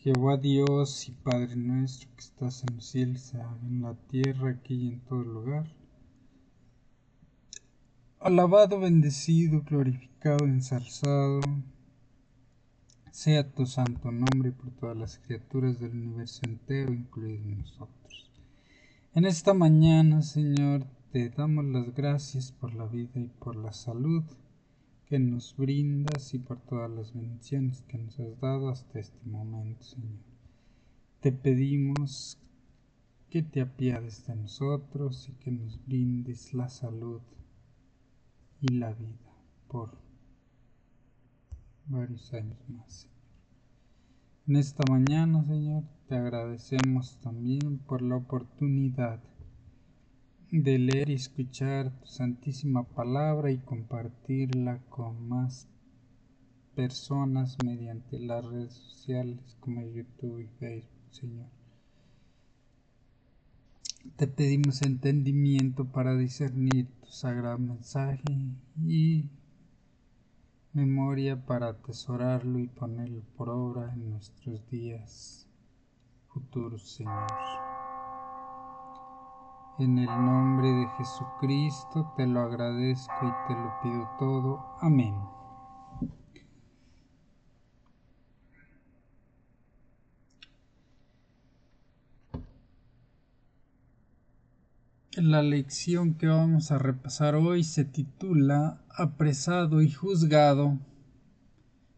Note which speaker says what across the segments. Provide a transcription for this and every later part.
Speaker 1: Jehová Dios y Padre nuestro que estás en los cielos, en la tierra, aquí y en todo lugar. Alabado, bendecido, glorificado, ensalzado sea tu santo nombre por todas las criaturas del universo entero, incluidos nosotros. En esta mañana, Señor, te damos las gracias por la vida y por la salud que nos brindas y por todas las bendiciones que nos has dado hasta este momento, Señor. Te pedimos que te apiades de nosotros y que nos brindes la salud y la vida por varios años más. En esta mañana, Señor, te agradecemos también por la oportunidad de leer y escuchar tu santísima palabra y compartirla con más personas mediante las redes sociales como YouTube y Facebook, Señor. Te pedimos entendimiento para discernir tu sagrado mensaje y memoria para atesorarlo y ponerlo por obra en nuestros días futuros, Señor. En el nombre de Jesucristo te lo agradezco y te lo pido todo. Amén. La lección que vamos a repasar hoy se titula Apresado y juzgado,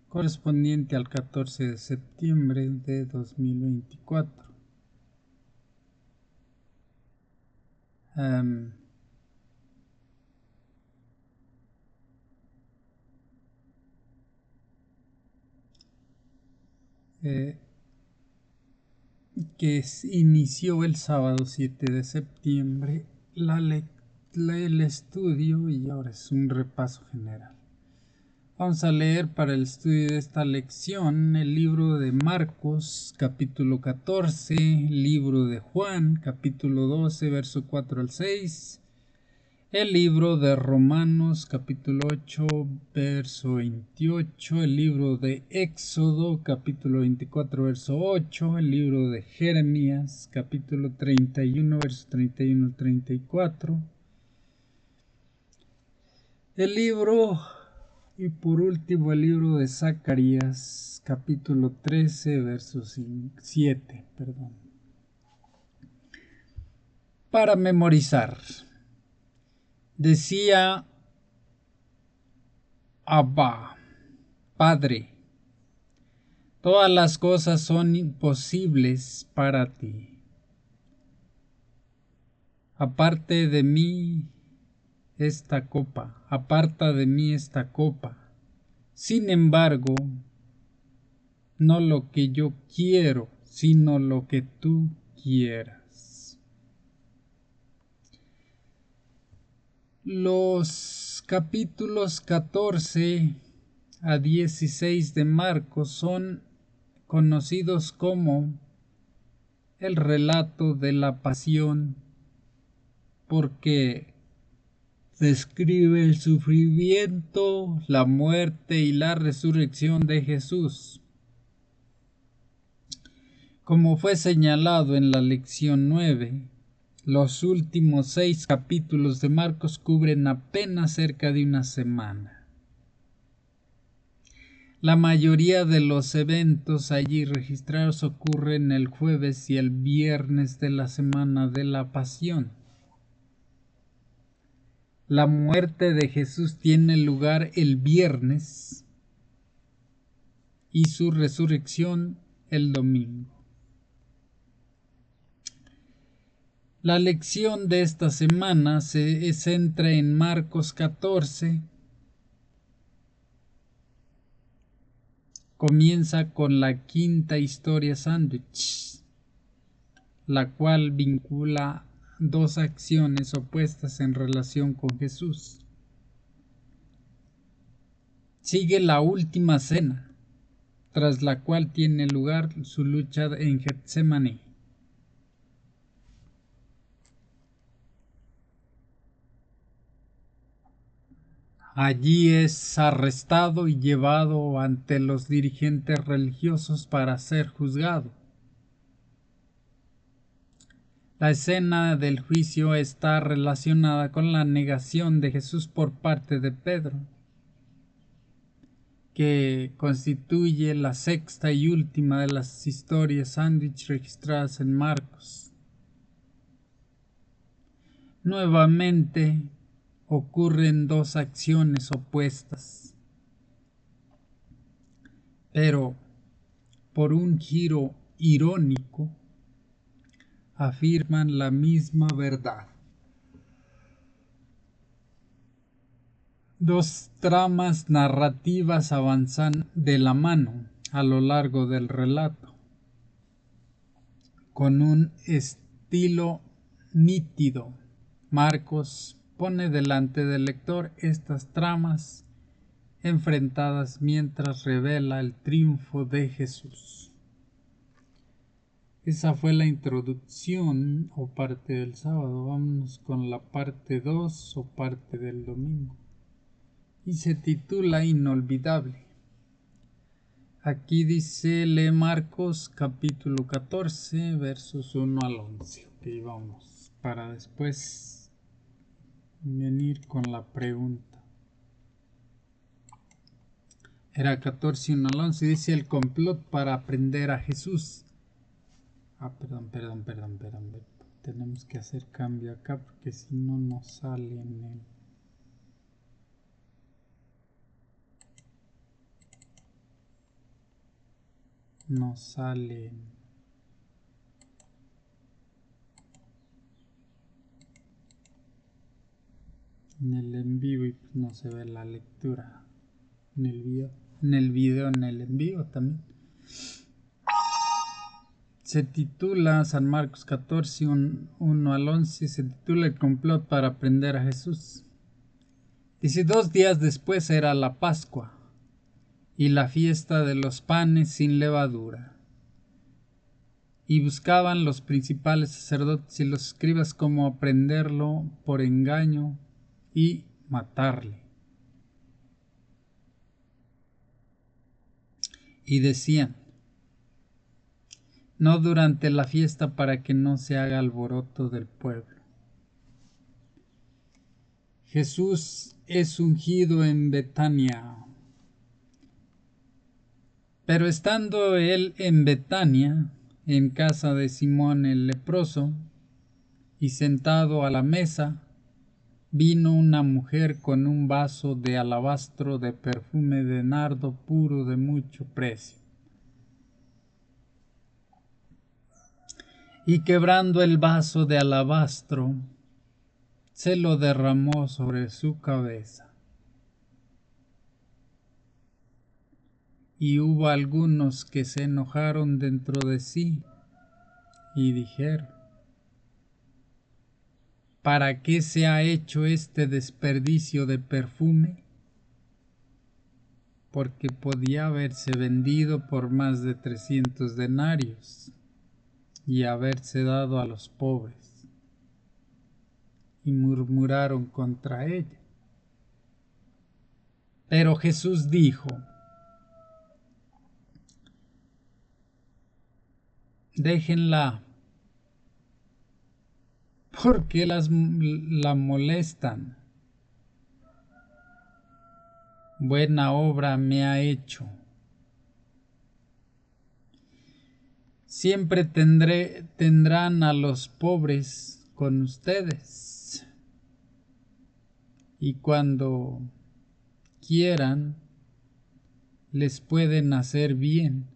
Speaker 1: correspondiente al 14 de septiembre de 2024. Que inició el sábado 7 de septiembre el estudio y ahora es un repaso general. Vamos a leer para el estudio de esta lección el libro de Marcos, capítulo 14, libro de Juan, capítulo 12, verso 4 al 6, el libro de Romanos, capítulo 8, verso 28, el libro de Éxodo, capítulo 24, verso 8, el libro de Jeremías, capítulo 31, verso 31 al 34, el libro... Y por último el libro de Zacarías, capítulo 13, verso 7. Para memorizar. Decía Abba, Padre, todas las cosas son imposibles para ti. Aparte de mí esta copa, aparta de mí esta copa. Sin embargo, no lo que yo quiero, sino lo que tú quieras. Los capítulos 14 a 16 de Marcos son conocidos como el relato de la pasión porque describe el sufrimiento, la muerte y la resurrección de Jesús. Como fue señalado en la lección 9, los últimos 6 capítulos de Marcos cubren apenas cerca de una semana. La mayoría de los eventos allí registrados ocurren el jueves y el viernes de la semana de la Pasión. La muerte de Jesús tiene lugar el viernes y su resurrección el domingo. La lección de esta semana se centra en Marcos 14. Comienza con la quinta historia sándwich, la cual vincula dos acciones opuestas en relación con Jesús. Sigue la última cena, tras la cual tiene lugar su lucha en Getsemaní. Allí es arrestado y llevado ante los dirigentes religiosos para ser juzgado. La escena del juicio está relacionada con la negación de Jesús por parte de Pedro, que constituye la sexta y última de las historias sándwich registradas en Marcos. Nuevamente ocurren dos acciones opuestas, pero por un giro irónico afirman la misma verdad. Dos tramas narrativas avanzan de la mano a lo largo del relato, con un estilo nítido. Marcos pone delante del lector estas tramas enfrentadas mientras revela el triunfo de Jesús. Esa fue la introducción o parte del sábado. Vámonos con la parte 2 o parte del domingo. Y se titula Inolvidable. Aquí dice, lee Marcos capítulo 14, versos 1 al 11. Ok, vamos, para después venir con la pregunta. Era 14, 1 al 11, dice el complot para prender a Jesús. Perdón. Tenemos que hacer cambio acá porque si no, no sale en el... No sale en el en vivo y pues no se ve la lectura en el video. En el en vivo también. Se titula San Marcos 14, 1 al 11, se titula el complot para prender a Jesús. Dice, 2 días después era la Pascua y la fiesta de los panes sin levadura. Y buscaban los principales sacerdotes y los escribas cómo prenderlo por engaño y matarle. Y decían, no durante la fiesta para que no se haga alboroto del pueblo. Jesús es ungido en Betania. Pero estando él en Betania, en casa de Simón el leproso, y sentado a la mesa, vino una mujer con un vaso de alabastro de perfume de nardo puro de mucho precio. Y quebrando el vaso de alabastro, se lo derramó sobre su cabeza. Y hubo algunos que se enojaron dentro de sí y dijeron, ¿para qué se ha hecho este desperdicio de perfume? Porque podía haberse vendido por más de 300 denarios y haberse dado a los pobres. Y murmuraron contra ella. Pero Jesús dijo, déjenla, ¿por qué la molestan? Buena obra me ha hecho. Siempre tendrán a los pobres con ustedes. Y cuando quieran, les pueden hacer bien.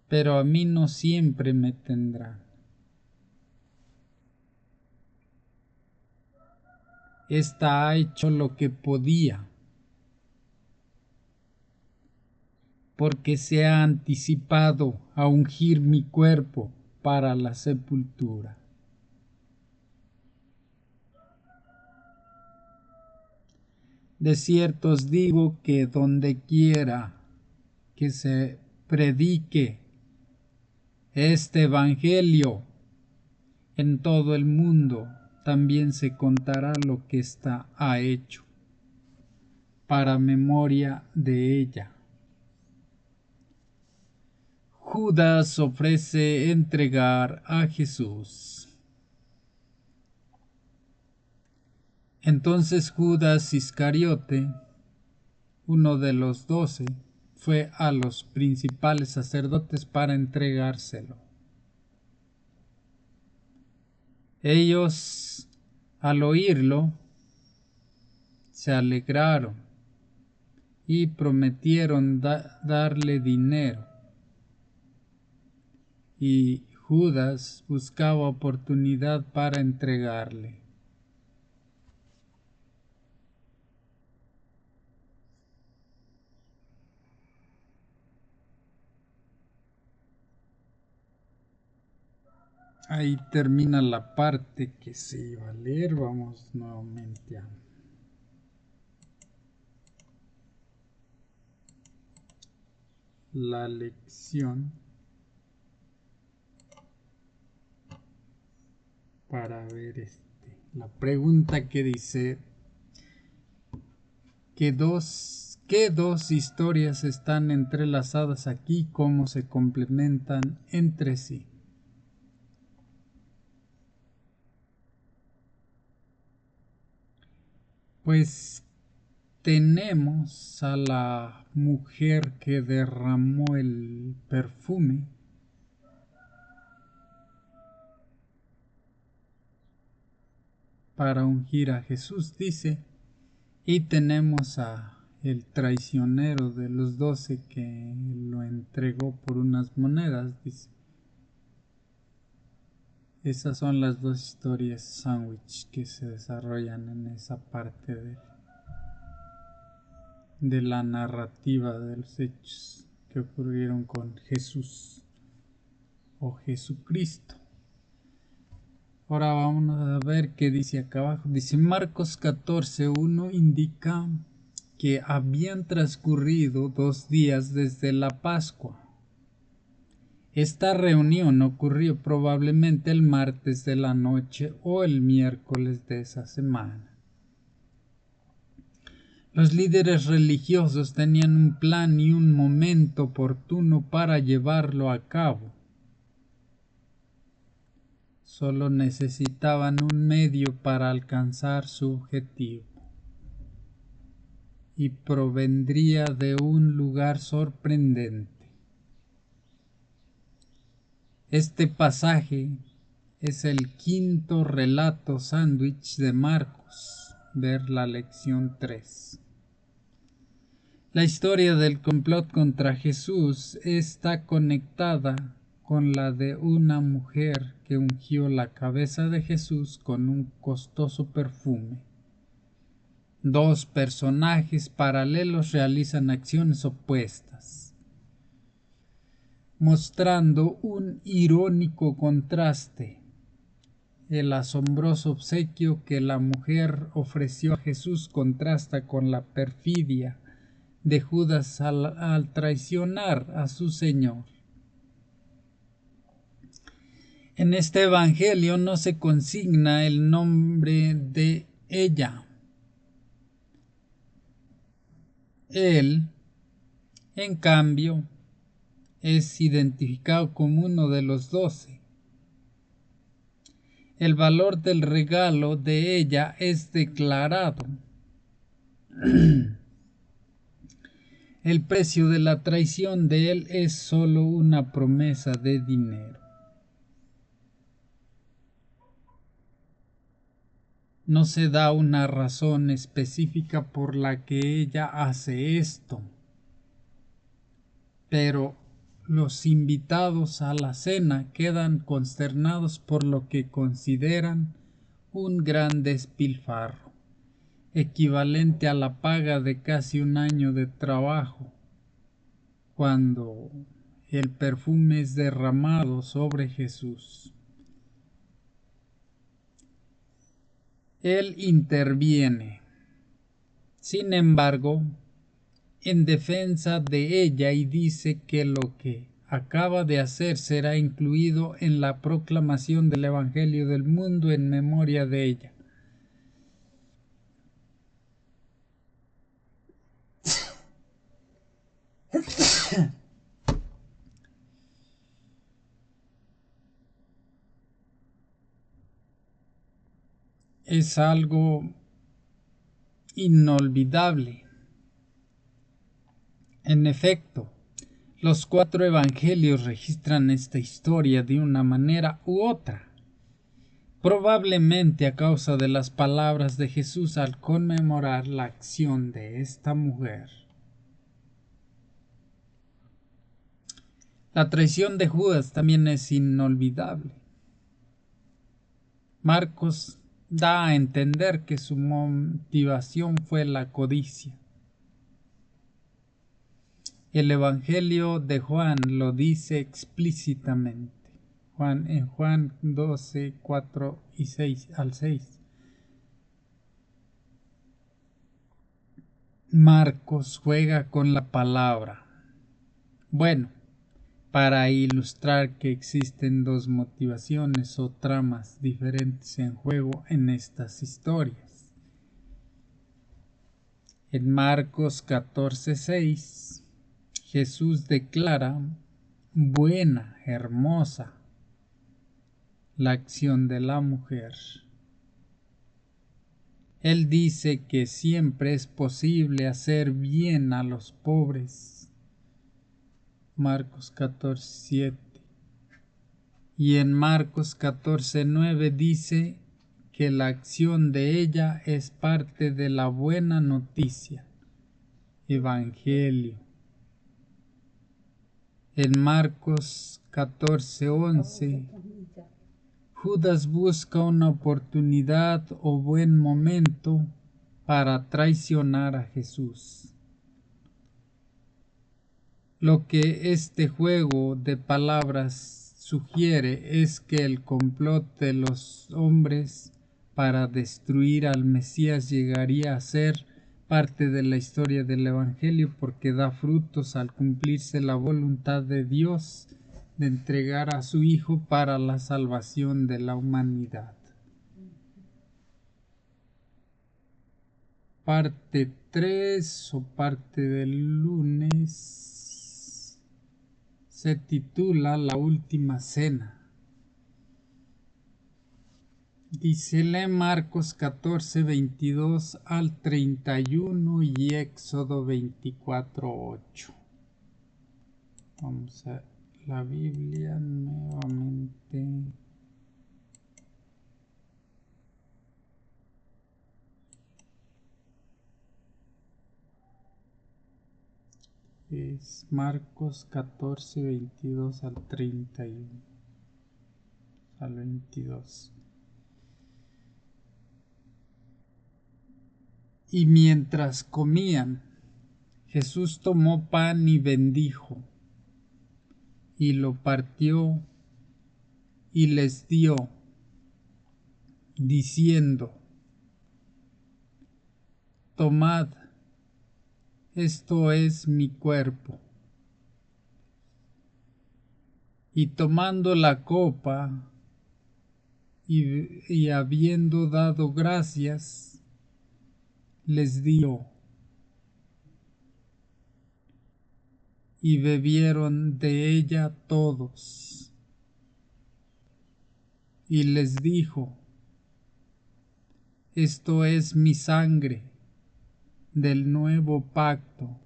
Speaker 1: Pero a mí no siempre me tendrán. Esta ha hecho lo que podía, porque se ha anticipado a ungir mi cuerpo para la sepultura. De cierto os digo que donde quiera que se predique este evangelio en todo el mundo, también se contará lo que ésta ha hecho, para memoria de ella. Judas ofrece entregar a Jesús. Entonces Judas Iscariote, uno de los 12, fue a los principales sacerdotes para entregárselo. Ellos, al oírlo, se alegraron y prometieron darle dinero. Y Judas buscaba oportunidad para entregarle. Ahí termina la parte que se iba a leer. Vamos nuevamente a la lección para ver la pregunta que dice ¿qué dos historias están entrelazadas aquí? ¿Cómo se complementan entre sí? Pues tenemos a la mujer que derramó el perfume para ungir a Jesús, dice, y tenemos a el traicionero de los 12 que lo entregó por unas monedas, dice. Esas son las dos historias sándwich que se desarrollan en esa parte de la narrativa de los hechos que ocurrieron con Jesús o Jesucristo. Ahora vamos a ver qué dice acá abajo. Dice Marcos 14:1 indica que habían transcurrido 2 días desde la Pascua. Esta reunión ocurrió probablemente el martes de la noche o el miércoles de esa semana. Los líderes religiosos tenían un plan y un momento oportuno para llevarlo a cabo. Solo necesitaban un medio para alcanzar su objetivo. Y provendría de un lugar sorprendente. Este pasaje es el quinto relato sándwich de Marcos. Ver la lección 3. La historia del complot contra Jesús está conectada con la de una mujer que ungió la cabeza de Jesús con un costoso perfume. Dos personajes paralelos realizan acciones opuestas, mostrando un irónico contraste. El asombroso obsequio que la mujer ofreció a Jesús contrasta con la perfidia de Judas al traicionar a su Señor. En este evangelio no se consigna el nombre de ella. Él, en cambio, es identificado como uno de los 12. El valor del regalo de ella es declarado. El precio de la traición de él es solo una promesa de dinero. No se da una razón específica por la que ella hace esto, pero los invitados a la cena quedan consternados por lo que consideran un gran despilfarro, equivalente a la paga de casi un año de trabajo, cuando el perfume es derramado sobre Jesús. Él interviene, sin embargo, en defensa de ella y dice que lo que acaba de hacer será incluido en la proclamación del Evangelio del mundo en memoria de ella. Es algo inolvidable. En efecto, los 4 evangelios registran esta historia de una manera u otra, probablemente a causa de las palabras de Jesús al conmemorar la acción de esta mujer. La traición de Judas también es inolvidable. Marcos da a entender que su motivación fue la codicia. El Evangelio de Juan lo dice explícitamente. En Juan 12, 4 y 6 al 6. Marcos juega con la palabra. Bueno, para ilustrar que existen 2 motivaciones o tramas diferentes en juego en estas historias. En Marcos 14, 6, Jesús declara buena, hermosa, la acción de la mujer. Él dice que siempre es posible hacer bien a los pobres. Marcos 14, 7. Y en Marcos 14, 9 dice que la acción de ella es parte de la buena noticia, Evangelio. En Marcos 14, 11, Judas busca una oportunidad o buen momento para traicionar a Jesús. Lo que este juego de palabras sugiere es que el complot de los hombres para destruir al Mesías llegaría a ser parte de la historia del Evangelio porque da frutos al cumplirse la voluntad de Dios de entregar a su Hijo para la salvación de la humanidad. Parte 3 o parte del lunes se titula La Última Cena. Dícele Marcos 14, 22 al 31 y Éxodo 24, 8. Vamos a la Biblia nuevamente. Es Marcos 14, 22 al 31. Al 22. Y mientras comían, Jesús tomó pan y bendijo, y lo partió y les dio, diciendo: tomad, esto es mi cuerpo. Y tomando la copa, y habiendo dado gracias, les dio, y bebieron de ella todos. Y les dijo: esto es mi sangre del nuevo pacto,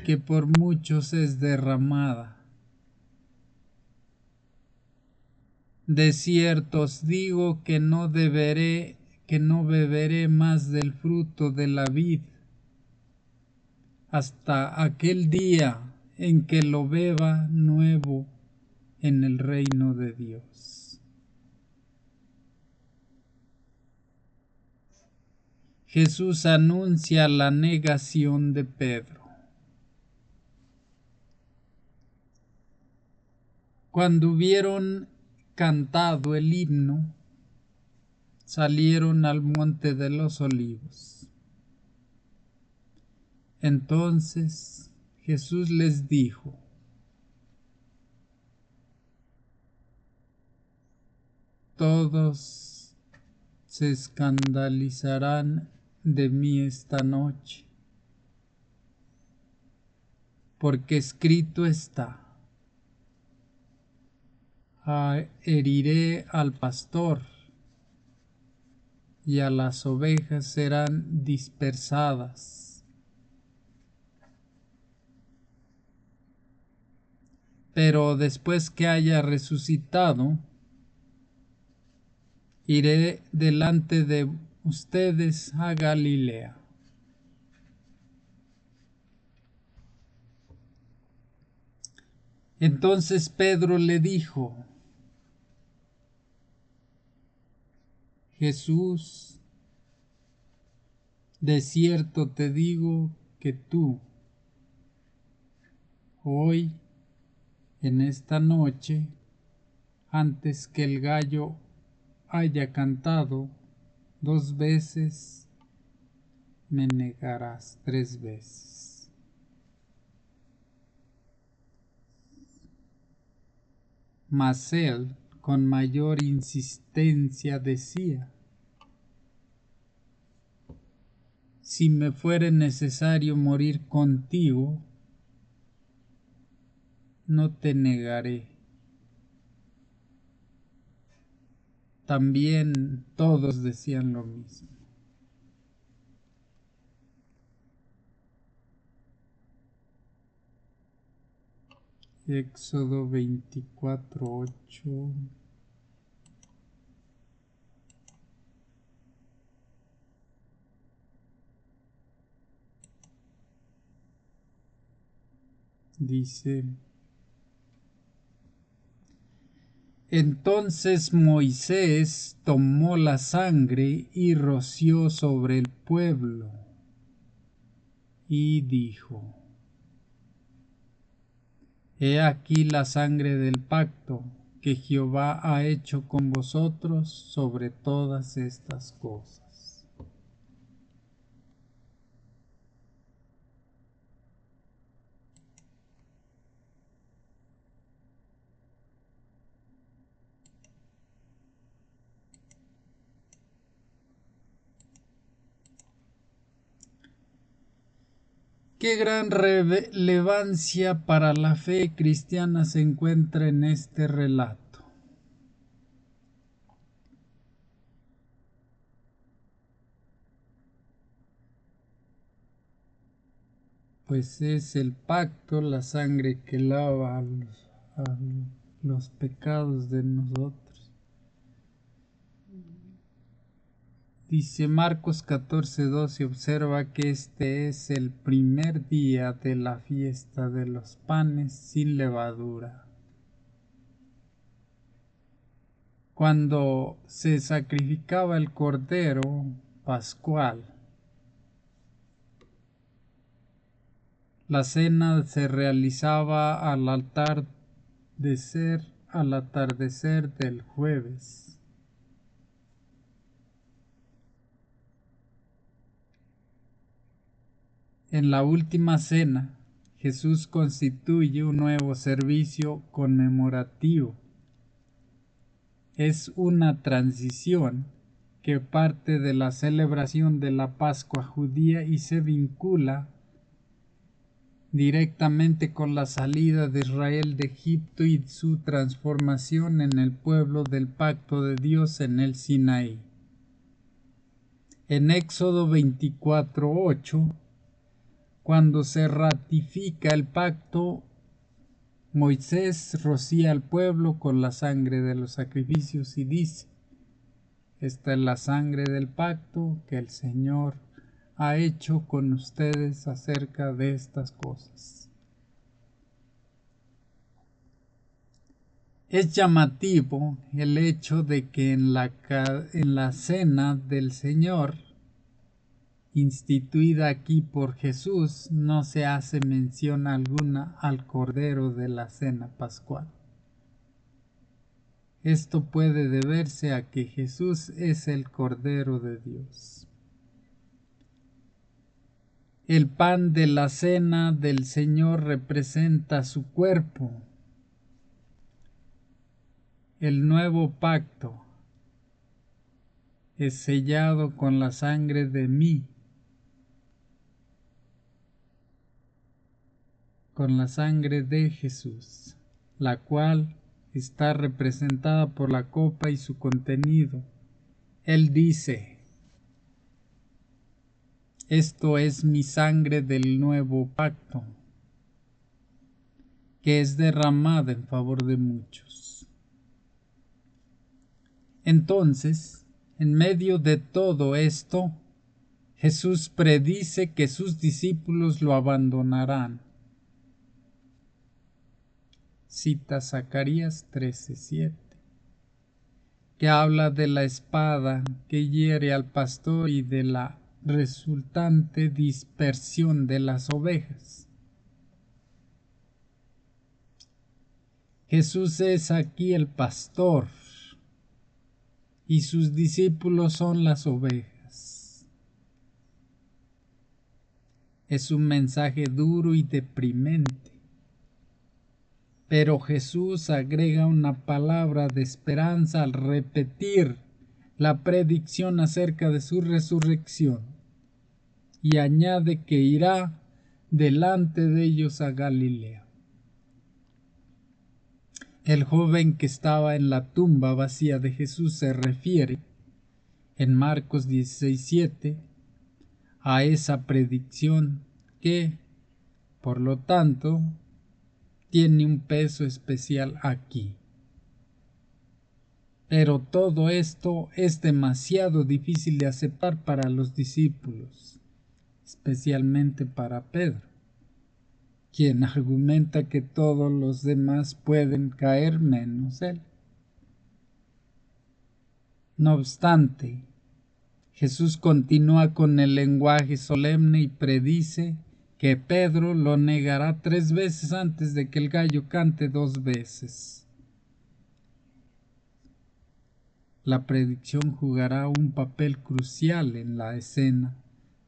Speaker 1: que por muchos es derramada. De cierto os digo que no beberé más del fruto de la vid hasta aquel día en que lo beba nuevo en el reino de Dios. Jesús anuncia la negación de Pedro. Cuando hubieron cantado el himno, salieron al monte de los olivos. Entonces Jesús les dijo: todos se escandalizarán de mí esta noche, porque escrito está: heriré al pastor y a las ovejas serán dispersadas. Pero después que haya resucitado, iré delante de ustedes a Galilea. Entonces Pedro le dijo: Jesús, de cierto te digo que tú, hoy, en esta noche, antes que el gallo haya cantado, 2 veces me negarás 3 veces. Mas él, con mayor insistencia, decía: si me fuere necesario morir contigo, no te negaré. También todos decían lo mismo. Éxodo 24:8. Dice: entonces Moisés tomó la sangre y roció sobre el pueblo y dijo: he aquí la sangre del pacto que Jehová ha hecho con vosotros sobre todas estas cosas. Qué gran relevancia para la fe cristiana se encuentra en este relato. Pues es el pacto, la sangre que lava a los pecados de nosotros. Dice Marcos 14:12, observa que este es el primer día de la fiesta de los panes sin levadura, cuando se sacrificaba el cordero pascual. La cena se realizaba al atardecer del jueves. En la última cena, Jesús constituye un nuevo servicio conmemorativo. Es una transición que parte de la celebración de la Pascua judía y se vincula directamente con la salida de Israel de Egipto y su transformación en el pueblo del pacto de Dios en el Sinaí. En Éxodo 24:8, cuando se ratifica el pacto, Moisés rocía al pueblo con la sangre de los sacrificios y dice: esta es la sangre del pacto que el Señor ha hecho con ustedes acerca de estas cosas. Es llamativo el hecho de que en la cena del Señor, instituida aquí por Jesús, no se hace mención alguna al Cordero de la cena pascual. Esto puede deberse a que Jesús es el Cordero de Dios. El pan de la cena del Señor representa su cuerpo, el nuevo pacto, es sellado con la sangre de mí, con la sangre de Jesús, la cual está representada por la copa y su contenido. Él dice: esto es mi sangre del nuevo pacto, que es derramada en favor de muchos. Entonces, en medio de todo esto, Jesús predice que sus discípulos lo abandonarán. Cita Zacarías 13:7, que habla de la espada que hiere al pastor y de la resultante dispersión de las ovejas. Jesús es aquí el pastor y sus discípulos son las ovejas. Es un mensaje duro y deprimente, pero Jesús agrega una palabra de esperanza al repetir la predicción acerca de su resurrección y añade que irá delante de ellos a Galilea. El joven que estaba en la tumba vacía de Jesús se refiere en Marcos 16:7 a esa predicción que, por lo tanto, tiene un peso especial aquí. Pero todo esto es demasiado difícil de aceptar para los discípulos, especialmente para Pedro, quien argumenta que todos los demás pueden caer menos él. No obstante, Jesús continúa con el lenguaje solemne y predice que Pedro lo negará 3 veces antes de que el gallo cante 2 veces. La predicción jugará un papel crucial en la escena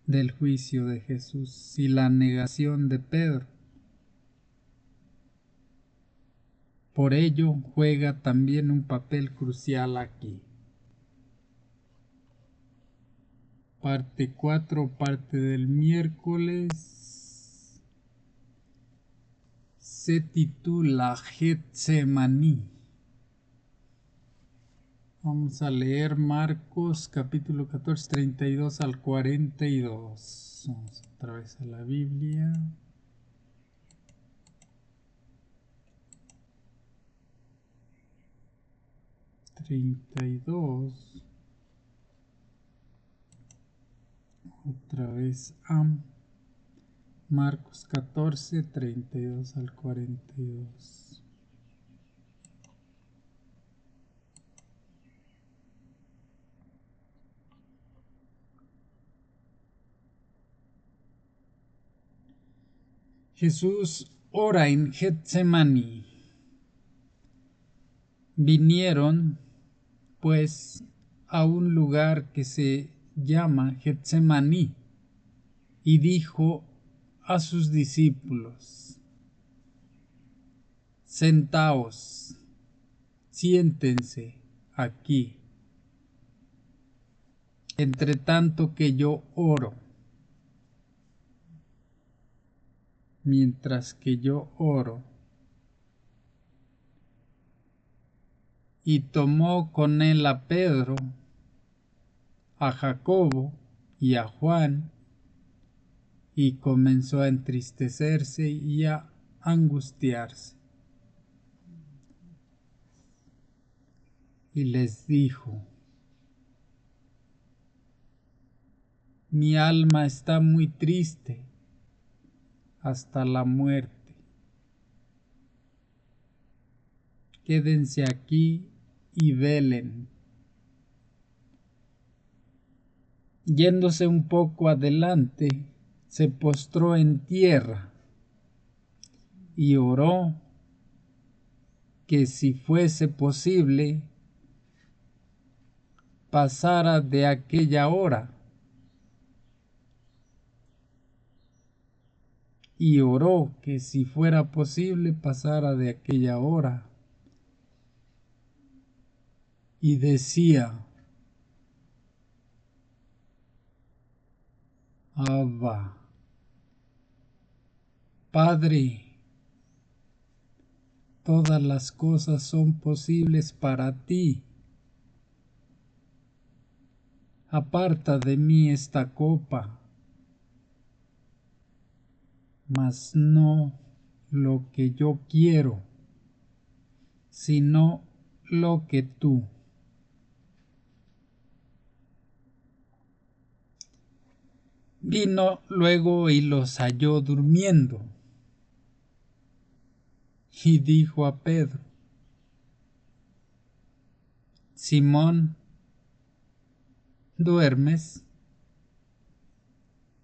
Speaker 1: del juicio de Jesús y la negación de Pedro. Por ello, juega también un papel crucial aquí. Parte 4, parte del miércoles, se titula Getsemaní. Vamos a leer Marcos capítulo 14, 32 al 42. Vamos otra vez a la Biblia. Otra vez a Marcos 14, 32 al 42. Jesús ora en Getsemaní. Vinieron, pues, a un lugar que se llama Getsemaní, y dijo a sus discípulos: sentaos, siéntense aquí, entre tanto que yo oro. Mientras que yo oro. Y tomó con él a Pedro, a Jacobo y a Juan, y comenzó a entristecerse y a angustiarse. Y les dijo: mi alma está muy triste hasta la muerte. Quédense aquí y velen. Yéndose un poco adelante, se postró en tierra y oró que si fuese posible pasara de aquella hora. Y oró que si fuera posible pasara de aquella hora. Y decía: Abba, Padre, todas las cosas son posibles para ti. Aparta de mí esta copa, mas no lo que yo quiero, sino lo que tú. Vino luego y los halló durmiendo, y dijo a Pedro: Simón, ¿duermes?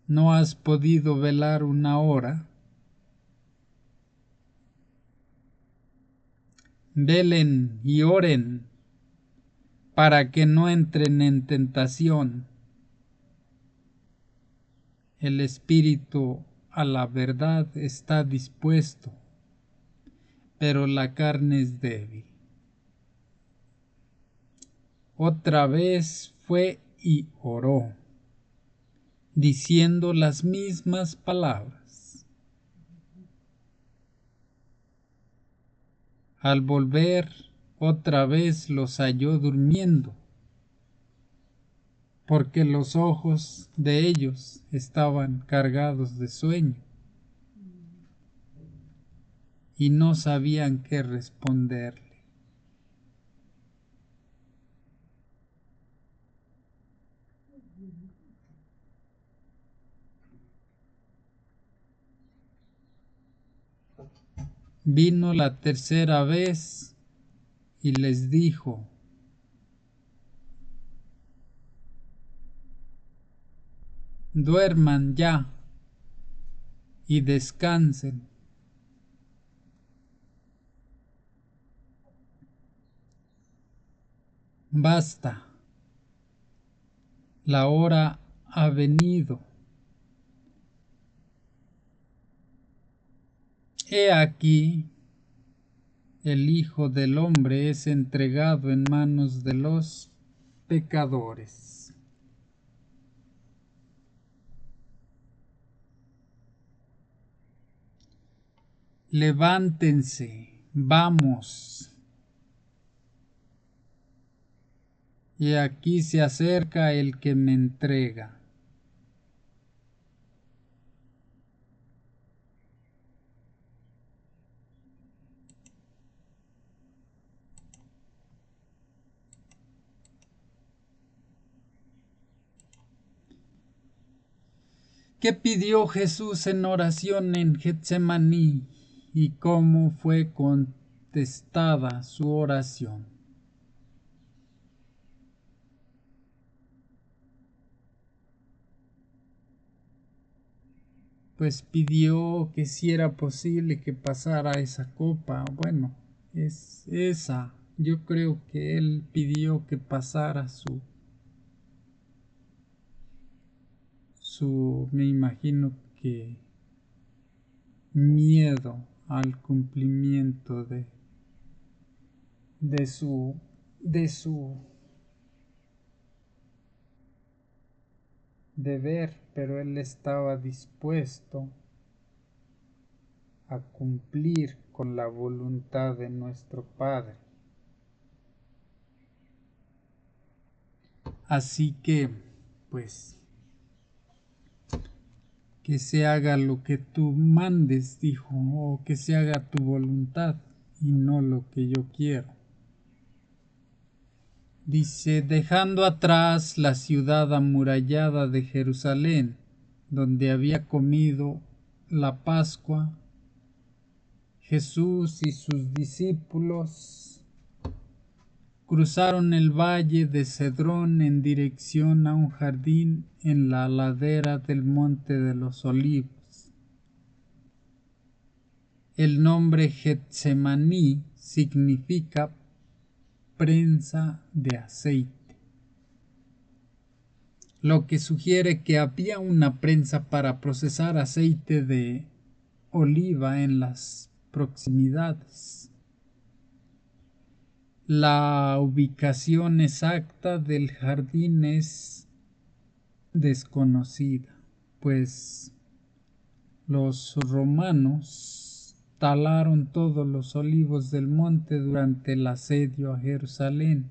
Speaker 1: ¿No has podido velar una hora? Velen y oren, para que no entren en tentación. El espíritu a la verdad está dispuesto, pero la carne es débil. Otra vez fue y oró, diciendo las mismas palabras. Al volver, otra vez los halló durmiendo, porque los ojos de ellos estaban cargados de sueño, y no sabían qué responderle. Vino la tercera vez y les dijo: duerman ya y descansen. Basta, la hora ha venido. He aquí, el Hijo del Hombre es entregado en manos de los pecadores. Levántense, vamos. Y aquí se acerca el que me entrega. ¿Qué pidió Jesús en oración en Getsemaní y cómo fue contestada su oración? Pues pidió que si era posible que pasara esa copa. Bueno, es esa. Yo creo que él pidió que pasara me imagino que miedo al cumplimiento de su, de su deber, pero él estaba dispuesto a cumplir con la voluntad de nuestro Padre. Así que, pues, que se haga lo que tú mandes, dijo, o que se haga tu voluntad y no lo que yo quiero. Dice: dejando atrás la ciudad amurallada de Jerusalén, donde había comido la Pascua, Jesús y sus discípulos cruzaron el valle de Cedrón en dirección a un jardín en la ladera del Monte de los Olivos. El nombre Getsemaní significa prensa de aceite, lo que sugiere que había una prensa para procesar aceite de oliva en las proximidades. La ubicación exacta del jardín es desconocida, pues los romanos talaron todos los olivos del monte durante el asedio a Jerusalén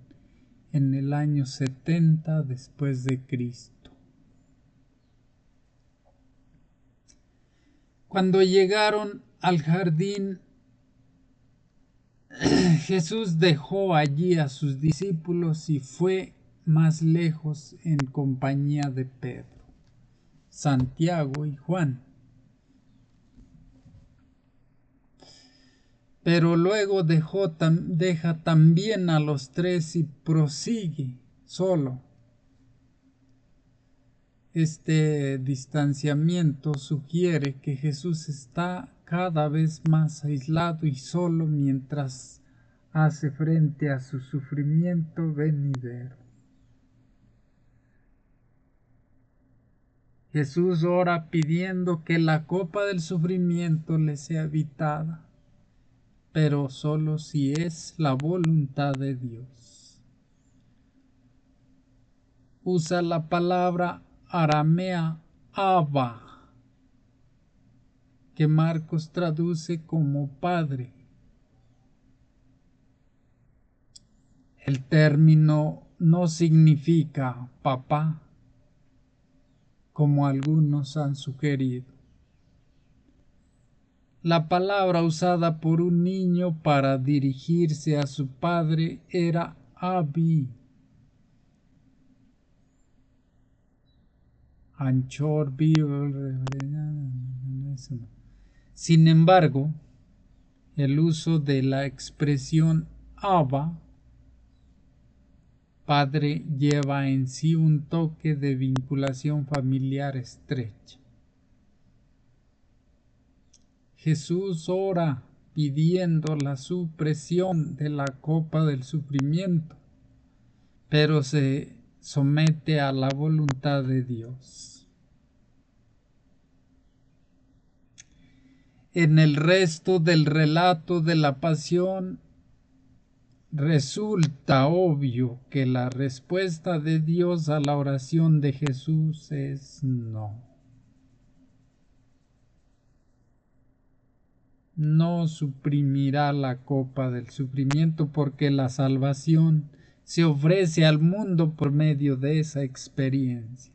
Speaker 1: en el año 70 después de Cristo. Cuando llegaron al jardín, Jesús dejó allí a sus discípulos y fue más lejos en compañía de Pedro, Santiago y Juan. Pero luego deja también a los tres y prosigue solo. Este distanciamiento sugiere que Jesús está cada vez más aislado y solo mientras hace frente a su sufrimiento venidero. Jesús ora pidiendo que la copa del sufrimiento le sea evitada, pero solo si es la voluntad de Dios. Usa la palabra aramea Abba, que Marcos traduce como Padre. El término no significa papá, como algunos han sugerido. La palabra usada por un niño para dirigirse a su padre era Abi. Anchor, sin embargo, el uso de la expresión Abba, padre, lleva en sí un toque de vinculación familiar estrecha. Jesús ora pidiendo la supresión de la copa del sufrimiento, pero se somete a la voluntad de Dios. En el resto del relato de la pasión, resulta obvio que la respuesta de Dios a la oración de Jesús es no. No suprimirá la copa del sufrimiento porque la salvación se ofrece al mundo por medio de esa experiencia.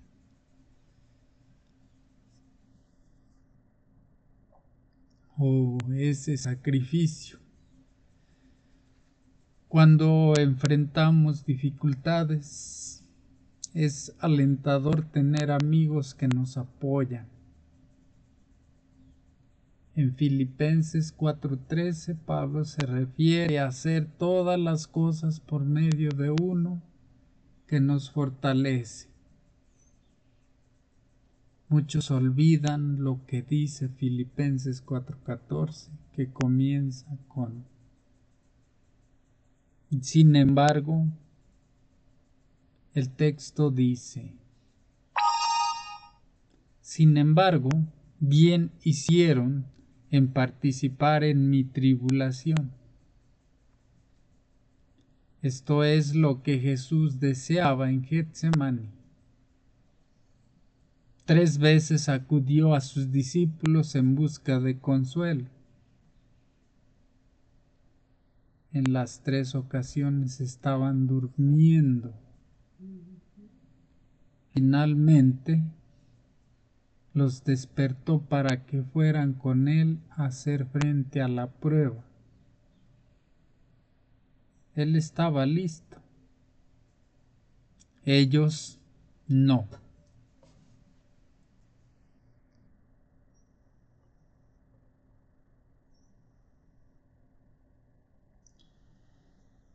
Speaker 1: Ese sacrificio. Cuando enfrentamos dificultades, es alentador tener amigos que nos apoyan. En Filipenses 4:13, Pablo se refiere a hacer todas las cosas por medio de uno que nos fortalece. Muchos olvidan lo que dice Filipenses 4:14, que comienza con: sin embargo, el texto dice: sin embargo, bien hicieron en participar en mi tribulación. Esto es lo que Jesús deseaba en Getsemaní. 3 veces acudió a sus discípulos en busca de consuelo. En las 3 ocasiones estaban durmiendo. Finalmente, los despertó para que fueran con él a hacer frente a la prueba. Él estaba listo. Ellos no.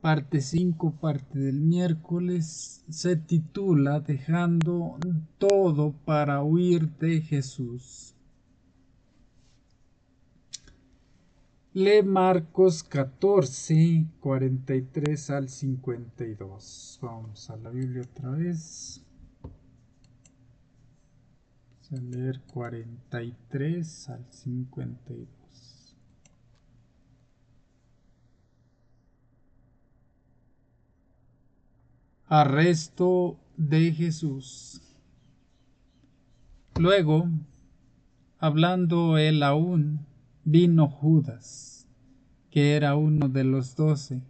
Speaker 1: Parte 5, parte del miércoles, se titula Dejando todo para huir de Jesús. Lee Marcos 14, 43 al 52. Vamos a la Biblia otra vez. Vamos a leer 43 al 52. Arresto de Jesús. Luego, hablando él aún, vino Judas, que era uno de los 12,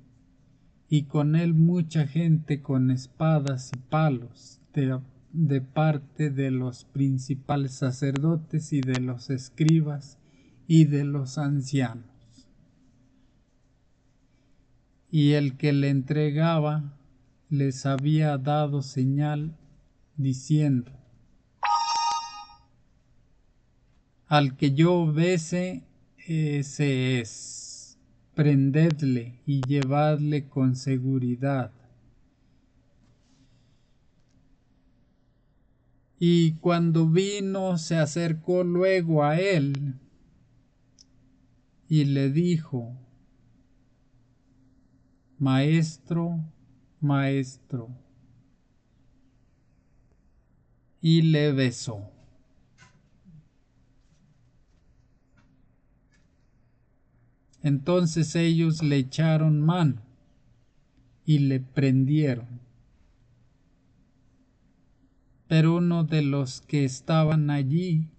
Speaker 1: y con él mucha gente con espadas y palos, de parte de los principales sacerdotes y de los escribas y de los ancianos. Y el que le entregaba les había dado señal diciendo: al que yo bese, ese es. Prendedle y llevadle con seguridad. Y cuando vino, se acercó luego a él y le dijo: Maestro, maestro. Y le besó. Entonces ellos le echaron mano y le prendieron. Pero uno de los que estaban allí,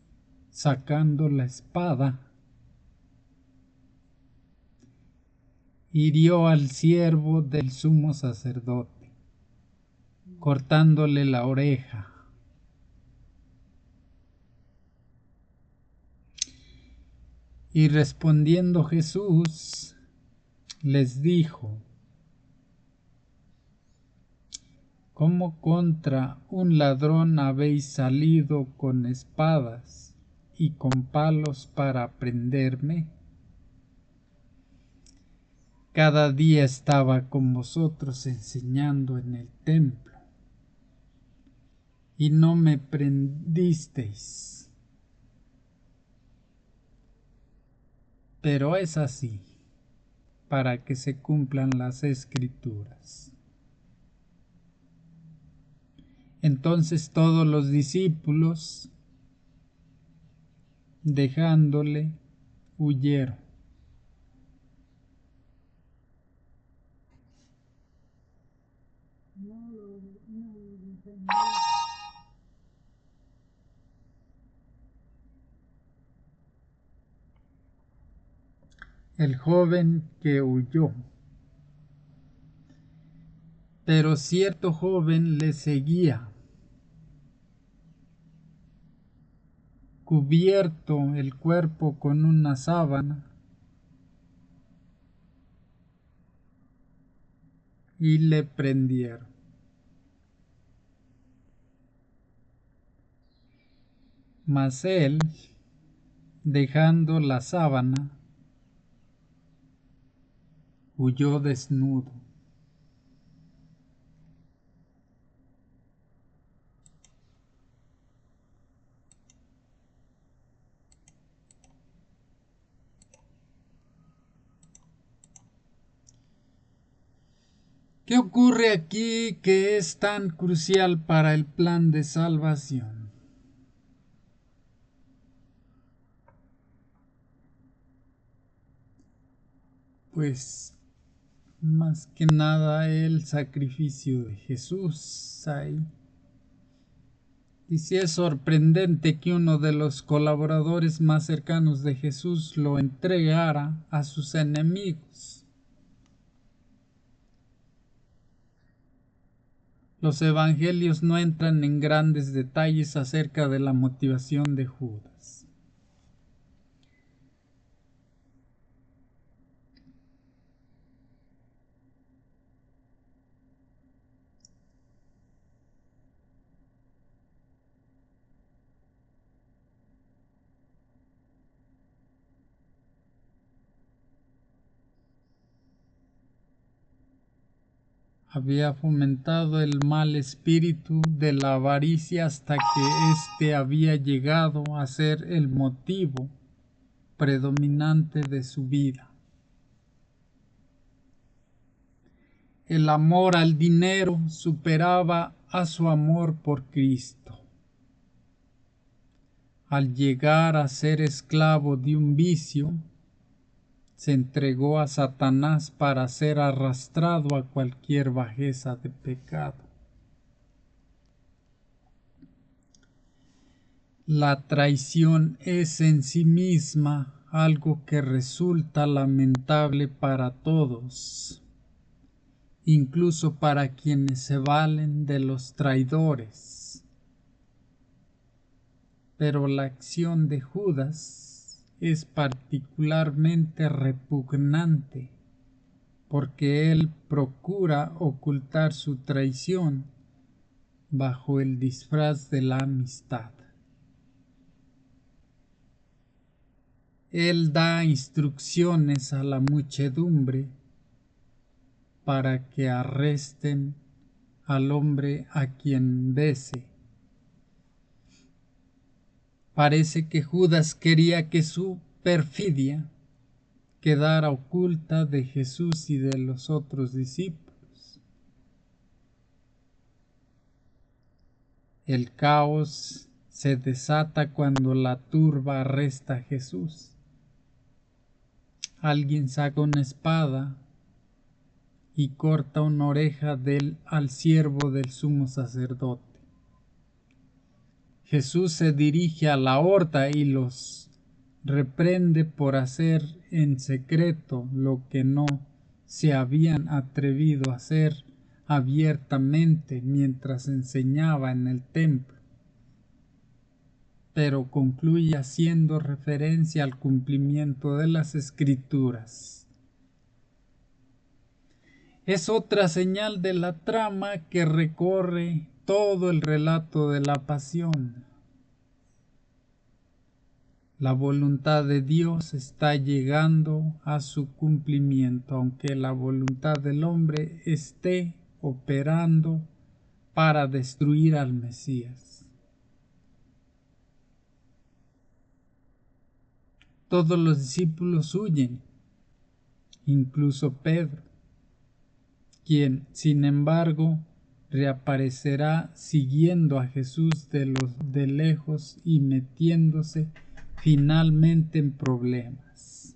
Speaker 1: sacando la espada, hirió al siervo del sumo sacerdote, cortándole la oreja. Y respondiendo Jesús, les dijo: ¿cómo contra un ladrón habéis salido con espadas y con palos para prenderme? Cada día estaba con vosotros enseñando en el templo, y no me prendisteis. Pero es así, para que se cumplan las Escrituras. Entonces todos los discípulos, dejándole, huyeron. El joven que huyó. Pero cierto joven le seguía, cubierto el cuerpo con una sábana, y le prendieron. Mas él, dejando la sábana, huyó desnudo. ¿Qué ocurre aquí que es tan crucial para el plan de salvación? Pues más que nada el sacrificio de Jesús ahí. Y sí es sorprendente que uno de los colaboradores más cercanos de Jesús lo entregara a sus enemigos. Los evangelios no entran en grandes detalles acerca de la motivación de Judas. Había fomentado el mal espíritu de la avaricia hasta que éste había llegado a ser el motivo predominante de su vida. El amor al dinero superaba a su amor por Cristo. Al llegar a ser esclavo de un vicio, se entregó a Satanás para ser arrastrado a cualquier bajeza de pecado. La traición es en sí misma algo que resulta lamentable para todos, incluso para quienes se valen de los traidores. Pero la acción de Judas es particularmente repugnante porque él procura ocultar su traición bajo el disfraz de la amistad. Él da instrucciones a la muchedumbre para que arresten al hombre a quien bese. Parece que Judas quería que su perfidia quedara oculta de Jesús y de los otros discípulos. El caos se desata cuando la turba arresta a Jesús. Alguien saca una espada y corta una oreja al siervo del sumo sacerdote. Jesús se dirige a la horda y los reprende por hacer en secreto lo que no se habían atrevido a hacer abiertamente mientras enseñaba en el templo, pero concluye haciendo referencia al cumplimiento de las Escrituras. Es otra señal de la trama que recorre todo el relato de la pasión. La voluntad de Dios está llegando a su cumplimiento, aunque la voluntad del hombre esté operando para destruir al Mesías. Todos los discípulos huyen, incluso Pedro, quien, sin embargo, reaparecerá siguiendo a Jesús de lejos y metiéndose finalmente en problemas.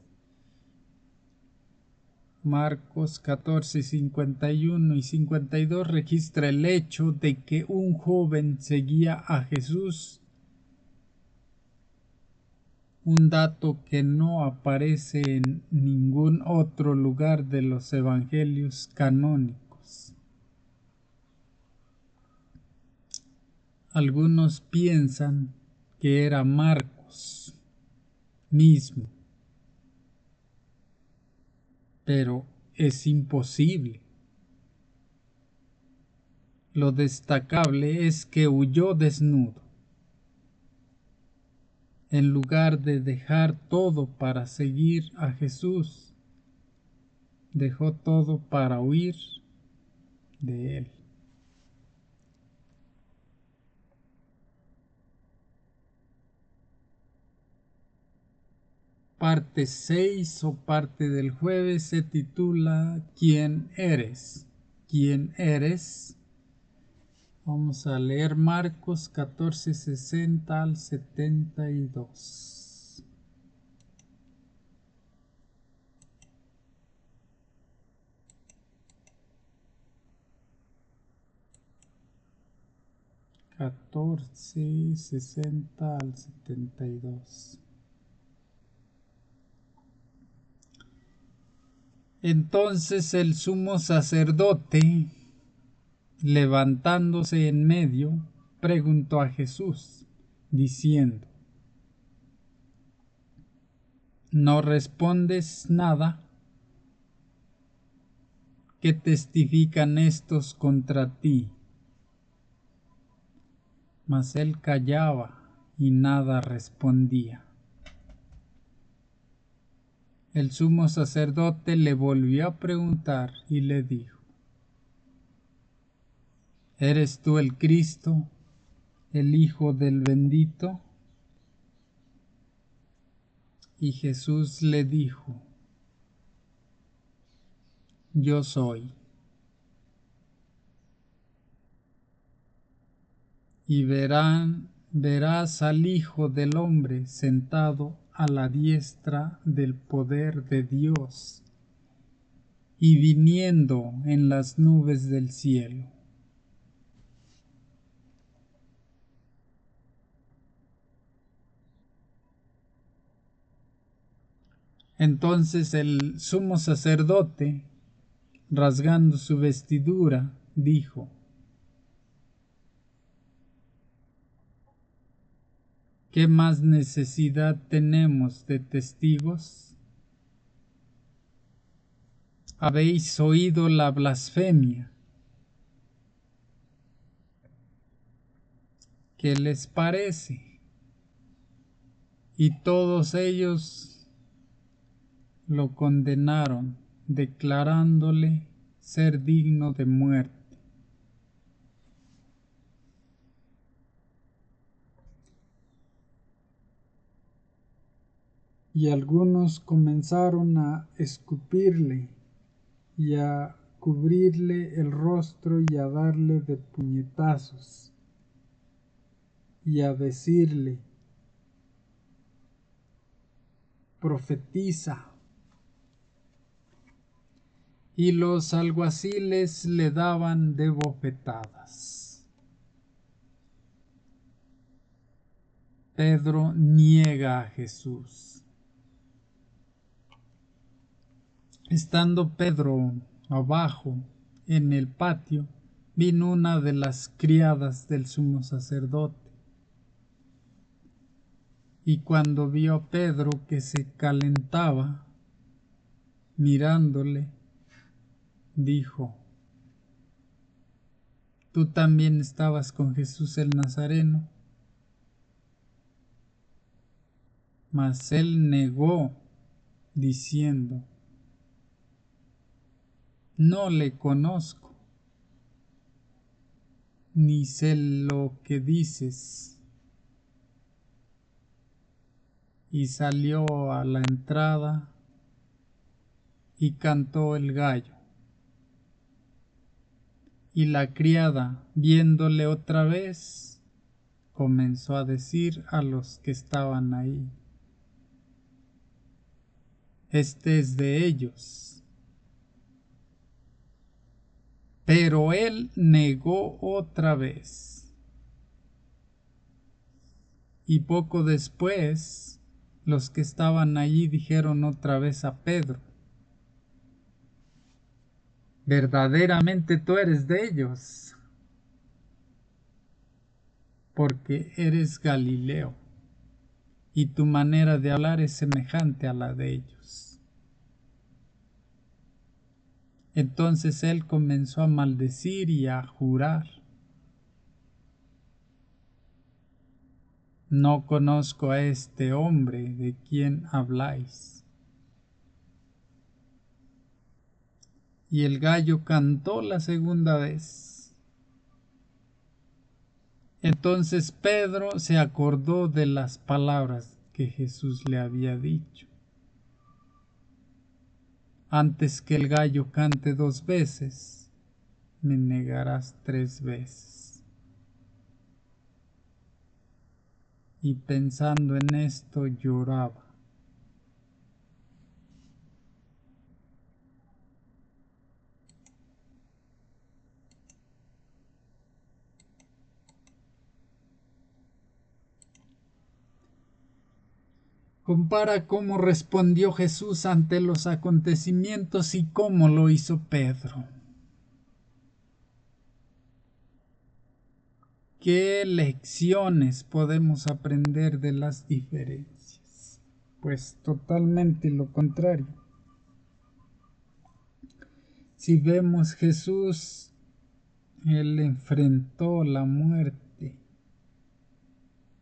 Speaker 1: Marcos 14, 51 y 52 registra el hecho de que un joven seguía a Jesús, un dato que no aparece en ningún otro lugar de los evangelios canónicos. Algunos piensan que era Marcos mismo, pero es imposible. Lo destacable es que huyó desnudo. En lugar de dejar todo para seguir a Jesús, dejó todo para huir de él. Parte 6 o parte del jueves se titula ¿Quién eres? ¿Quién eres? Vamos a leer Marcos 14, 60 al 72. Catorce, 60 al 72. Entonces el sumo sacerdote, levantándose en medio, preguntó a Jesús, diciendo: ¿No respondes nada? ¿Qué testifican estos contra ti? Mas él callaba y nada respondía. El sumo sacerdote le volvió a preguntar y le dijo: ¿Eres tú el Cristo, el Hijo del Bendito? Y Jesús le dijo: Yo soy. Y verás al Hijo del Hombre sentado a la diestra del poder de Dios y viniendo en las nubes del cielo. Entonces el sumo sacerdote, rasgando su vestidura, dijo: ¿qué más necesidad tenemos de testigos? Habéis oído la blasfemia. ¿Qué les parece? Y todos ellos lo condenaron, declarándole ser digno de muerte. Y algunos comenzaron a escupirle y a cubrirle el rostro y a darle de puñetazos y a decirle: profetiza. Y los alguaciles le daban de bofetadas. Pedro niega a Jesús. Estando Pedro abajo en el patio, vino una de las criadas del sumo sacerdote, y cuando vio a Pedro que se calentaba, mirándole, dijo: ¿tú también estabas con Jesús el Nazareno? Mas él negó, diciendo: no le conozco, ni sé lo que dices. Y salió a la entrada y cantó el gallo. Y la criada, viéndole otra vez, comenzó a decir a los que estaban ahí: este es de ellos. Pero él negó otra vez. Y poco después, los que estaban allí dijeron otra vez a Pedro: verdaderamente tú eres de ellos, porque eres Galileo, y tu manera de hablar es semejante a la de ellos. Entonces él comenzó a maldecir y a jurar: no conozco a este hombre de quien habláis. Y el gallo cantó la segunda vez. Entonces Pedro se acordó de las palabras que Jesús le había dicho: antes que el gallo cante 2 veces, me negarás 3 veces. Y pensando en esto lloraba. Compara cómo respondió Jesús ante los acontecimientos y cómo lo hizo Pedro. ¿Qué lecciones podemos aprender de las diferencias? Pues totalmente lo contrario. Si vemos, Jesús, él enfrentó la muerte.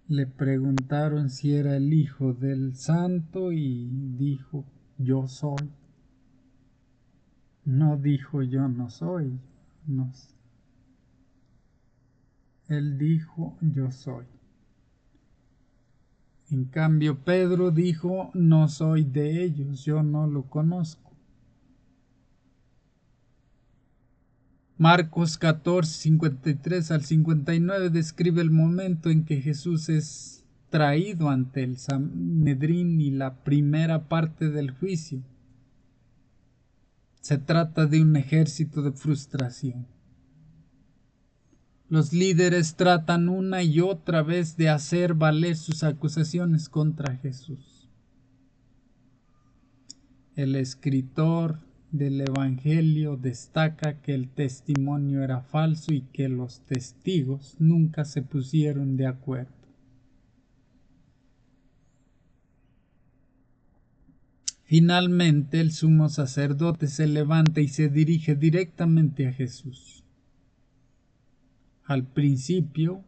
Speaker 1: Le preguntaron si era el Hijo del Santo y dijo: yo soy. No dijo: yo no soy. No. Él dijo: yo soy. En cambio, Pedro dijo: no soy de ellos, yo no lo conozco. Marcos 14, 53 al 59 describe el momento en que Jesús es traído ante el Sanedrín y la primera parte del juicio. Se trata de un ejército de frustración. Los líderes tratan una y otra vez de hacer valer sus acusaciones contra Jesús. El escritor del Evangelio destaca que el testimonio era falso y que los testigos nunca se pusieron de acuerdo. Finalmente, el sumo sacerdote se levanta y se dirige directamente a Jesús. Al principio,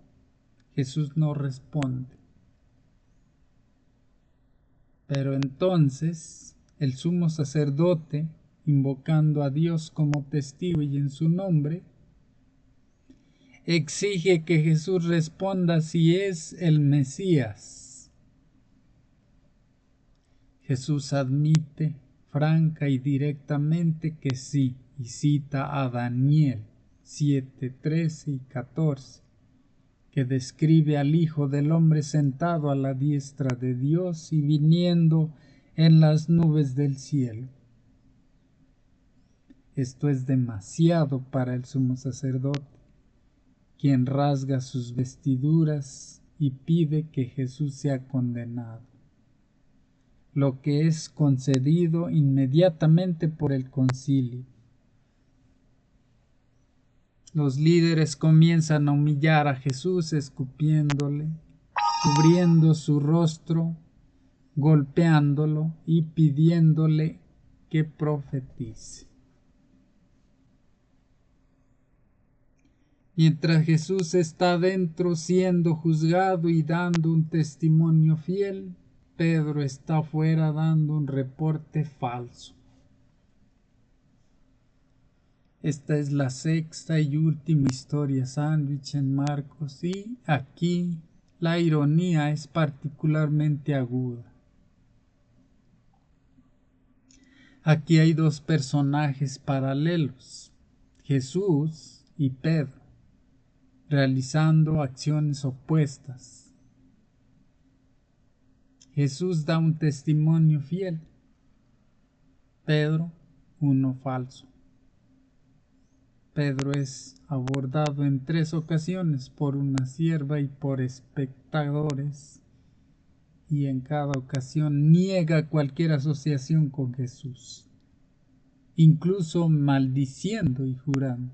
Speaker 1: Jesús no responde. Pero entonces, el sumo sacerdote, invocando a Dios como testigo y en su nombre, exige que Jesús responda si es el Mesías. Jesús admite franca y directamente que sí, y cita a Daniel 7, 13 y 14, que describe al Hijo del Hombre sentado a la diestra de Dios y viniendo en las nubes del cielo. Esto es demasiado para el sumo sacerdote, quien rasga sus vestiduras y pide que Jesús sea condenado, lo que es concedido inmediatamente por el concilio. Los líderes comienzan a humillar a Jesús escupiéndole, cubriendo su rostro, golpeándolo y pidiéndole que profetice. Mientras Jesús está dentro siendo juzgado y dando un testimonio fiel, Pedro está afuera dando un reporte falso. Esta es la sexta y última historia sándwich en Marcos y aquí la ironía es particularmente aguda. Aquí hay dos personajes paralelos, Jesús y Pedro, realizando acciones opuestas. Jesús da un testimonio fiel, Pedro uno falso. Pedro es abordado en 3 ocasiones por una sierva y por espectadores, y en cada ocasión niega cualquier asociación con Jesús, incluso maldiciendo y jurando.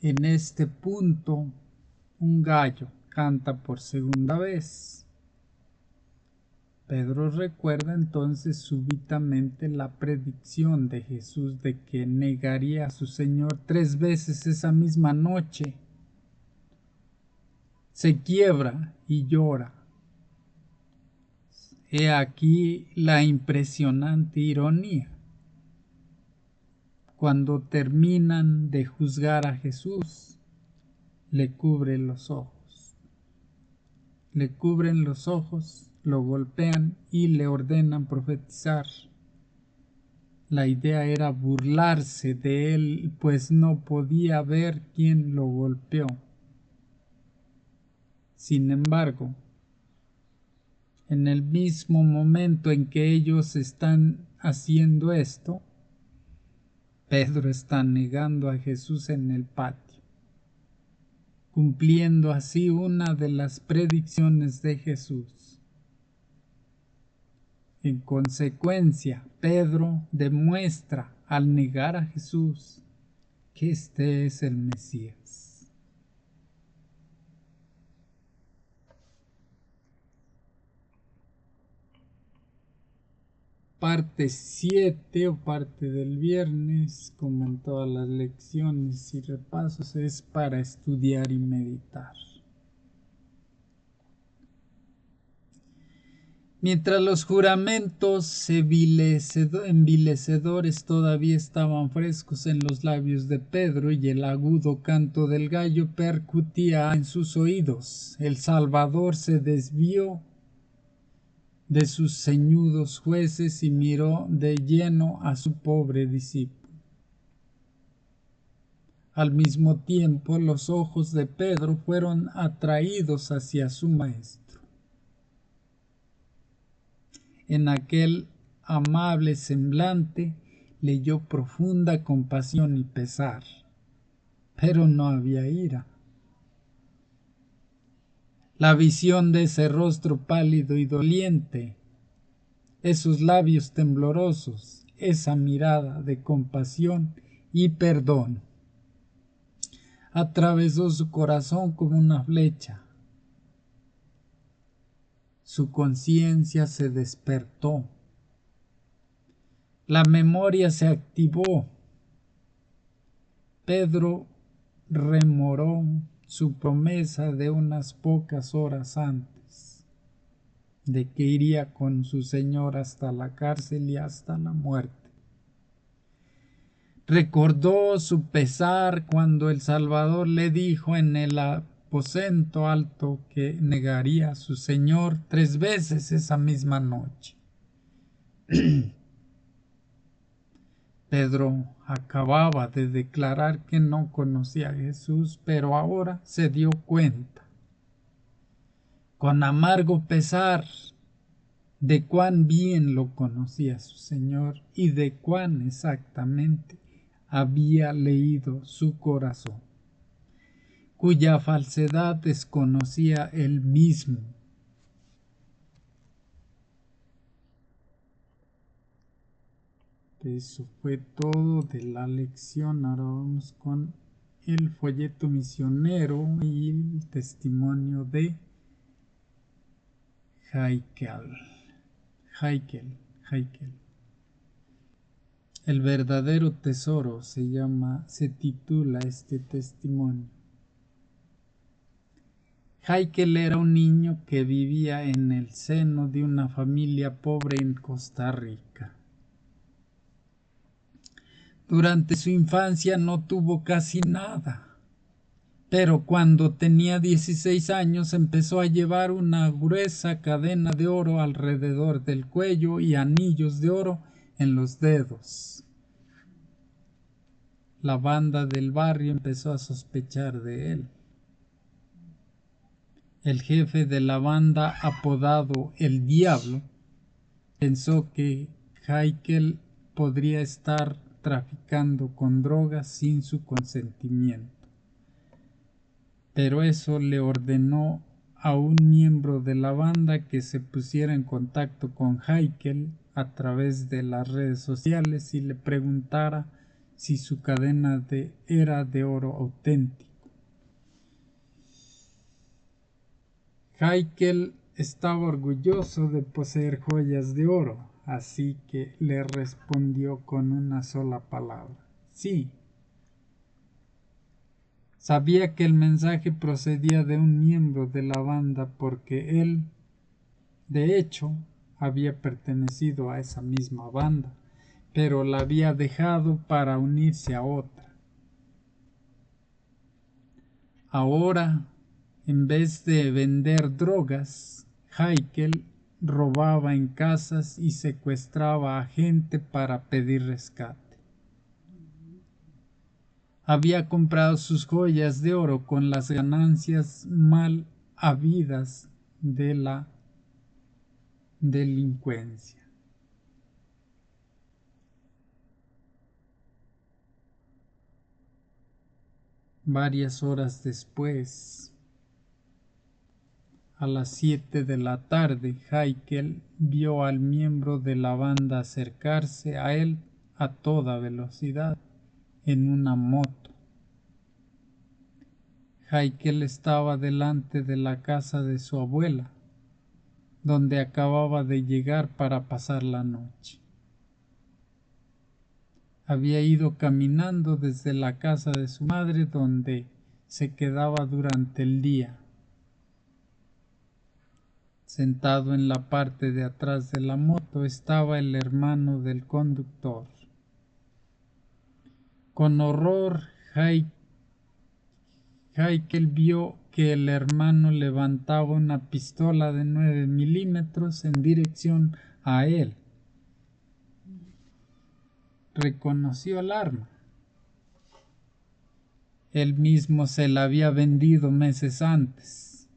Speaker 1: En este punto, un gallo canta por segunda vez. Pedro recuerda entonces súbitamente la predicción de Jesús de que negaría a su Señor 3 veces esa misma noche. Se quiebra y llora. He aquí la impresionante ironía. Cuando terminan de juzgar a Jesús, le cubren los ojos. Le cubren los ojos, lo golpean y le ordenan profetizar. La idea era burlarse de él, pues no podía ver quién lo golpeó. Sin embargo, en el mismo momento en que ellos están haciendo esto, Pedro está negando a Jesús en el patio, cumpliendo así una de las predicciones de Jesús. En consecuencia, Pedro demuestra al negar a Jesús que este es el Mesías. Parte 7 o parte del viernes, como en todas las lecciones y repasos, es para estudiar y meditar. Mientras los juramentos envilecedores todavía estaban frescos en los labios de Pedro y el agudo canto del gallo percutía en sus oídos, el Salvador se desvió de sus ceñudos jueces y miró de lleno a su pobre discípulo. Al mismo tiempo, los ojos de Pedro fueron atraídos hacia su maestro. En aquel amable semblante leyó profunda compasión y pesar, pero no había ira. La visión de ese rostro pálido y doliente esos labios temblorosos, esa mirada de compasión y perdón. Atravesó su corazón como una flecha. Su conciencia se despertó. La memoria se activó. Pedro rememoró su promesa de unas pocas horas antes, de que iría con su Señor hasta la cárcel y hasta la muerte. Recordó su pesar cuando el Salvador le dijo en el aposento alto que negaría a su Señor 3 veces esa misma noche. Pedro acababa de declarar que no conocía a Jesús, pero ahora se dio cuenta, con amargo pesar, de cuán bien lo conocía su Señor y de cuán exactamente había leído su corazón, cuya falsedad desconocía él mismo. Eso fue todo de la lección. Ahora vamos con el folleto misionero y el testimonio de Haeckel. El verdadero tesoro se titula este testimonio. Haeckel era un niño que vivía en el seno de una familia pobre en Costa Rica. Durante su infancia no tuvo casi nada, pero cuando tenía 16 años empezó a llevar una gruesa cadena de oro alrededor del cuello y anillos de oro en los dedos. La banda del barrio empezó a sospechar de él. El jefe de la banda, apodado El Diablo, pensó que Haeckel podría estar traficando con drogas sin su consentimiento. Pero eso le ordenó a un miembro de la banda que se pusiera en contacto con Haeckel a través de las redes sociales y le preguntara si su cadena era de oro auténtico. Haeckel estaba orgulloso de poseer joyas de oro, así que le respondió con una sola palabra: sí. Sabía que el mensaje procedía de un miembro de la banda porque él, de hecho, había pertenecido a esa misma banda, pero la había dejado para unirse a otra. Ahora, en vez de vender drogas, Haeckel robaba en casas y secuestraba a gente para pedir rescate. Había comprado sus joyas de oro con las ganancias mal habidas de la delincuencia. Varias horas después, a las 7 de la tarde, Haeckel vio al miembro de la banda acercarse a él a toda velocidad en una moto. Haeckel estaba delante de la casa de su abuela, donde acababa de llegar para pasar la noche. Había ido caminando desde la casa de su madre, donde se quedaba durante el día. Sentado en la parte de atrás de la moto estaba el hermano del conductor. Con horror, Haeckel vio que el hermano levantaba una pistola de 9 milímetros en dirección a él. Reconoció el arma. Él mismo se la había vendido meses antes.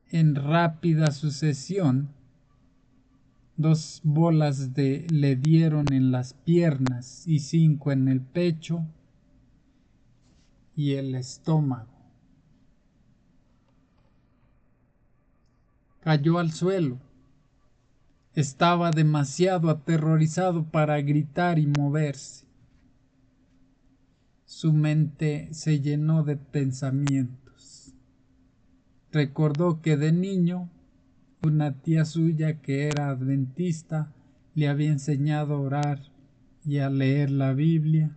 Speaker 1: En rápida sucesión, 2 bolas le dieron en las piernas y 5 en el pecho y el estómago. Cayó al suelo. Estaba demasiado aterrorizado para gritar y moverse. Su mente se llenó de pensamientos. Recordó que de niño una tía suya que era adventista le había enseñado a orar y a leer la Biblia,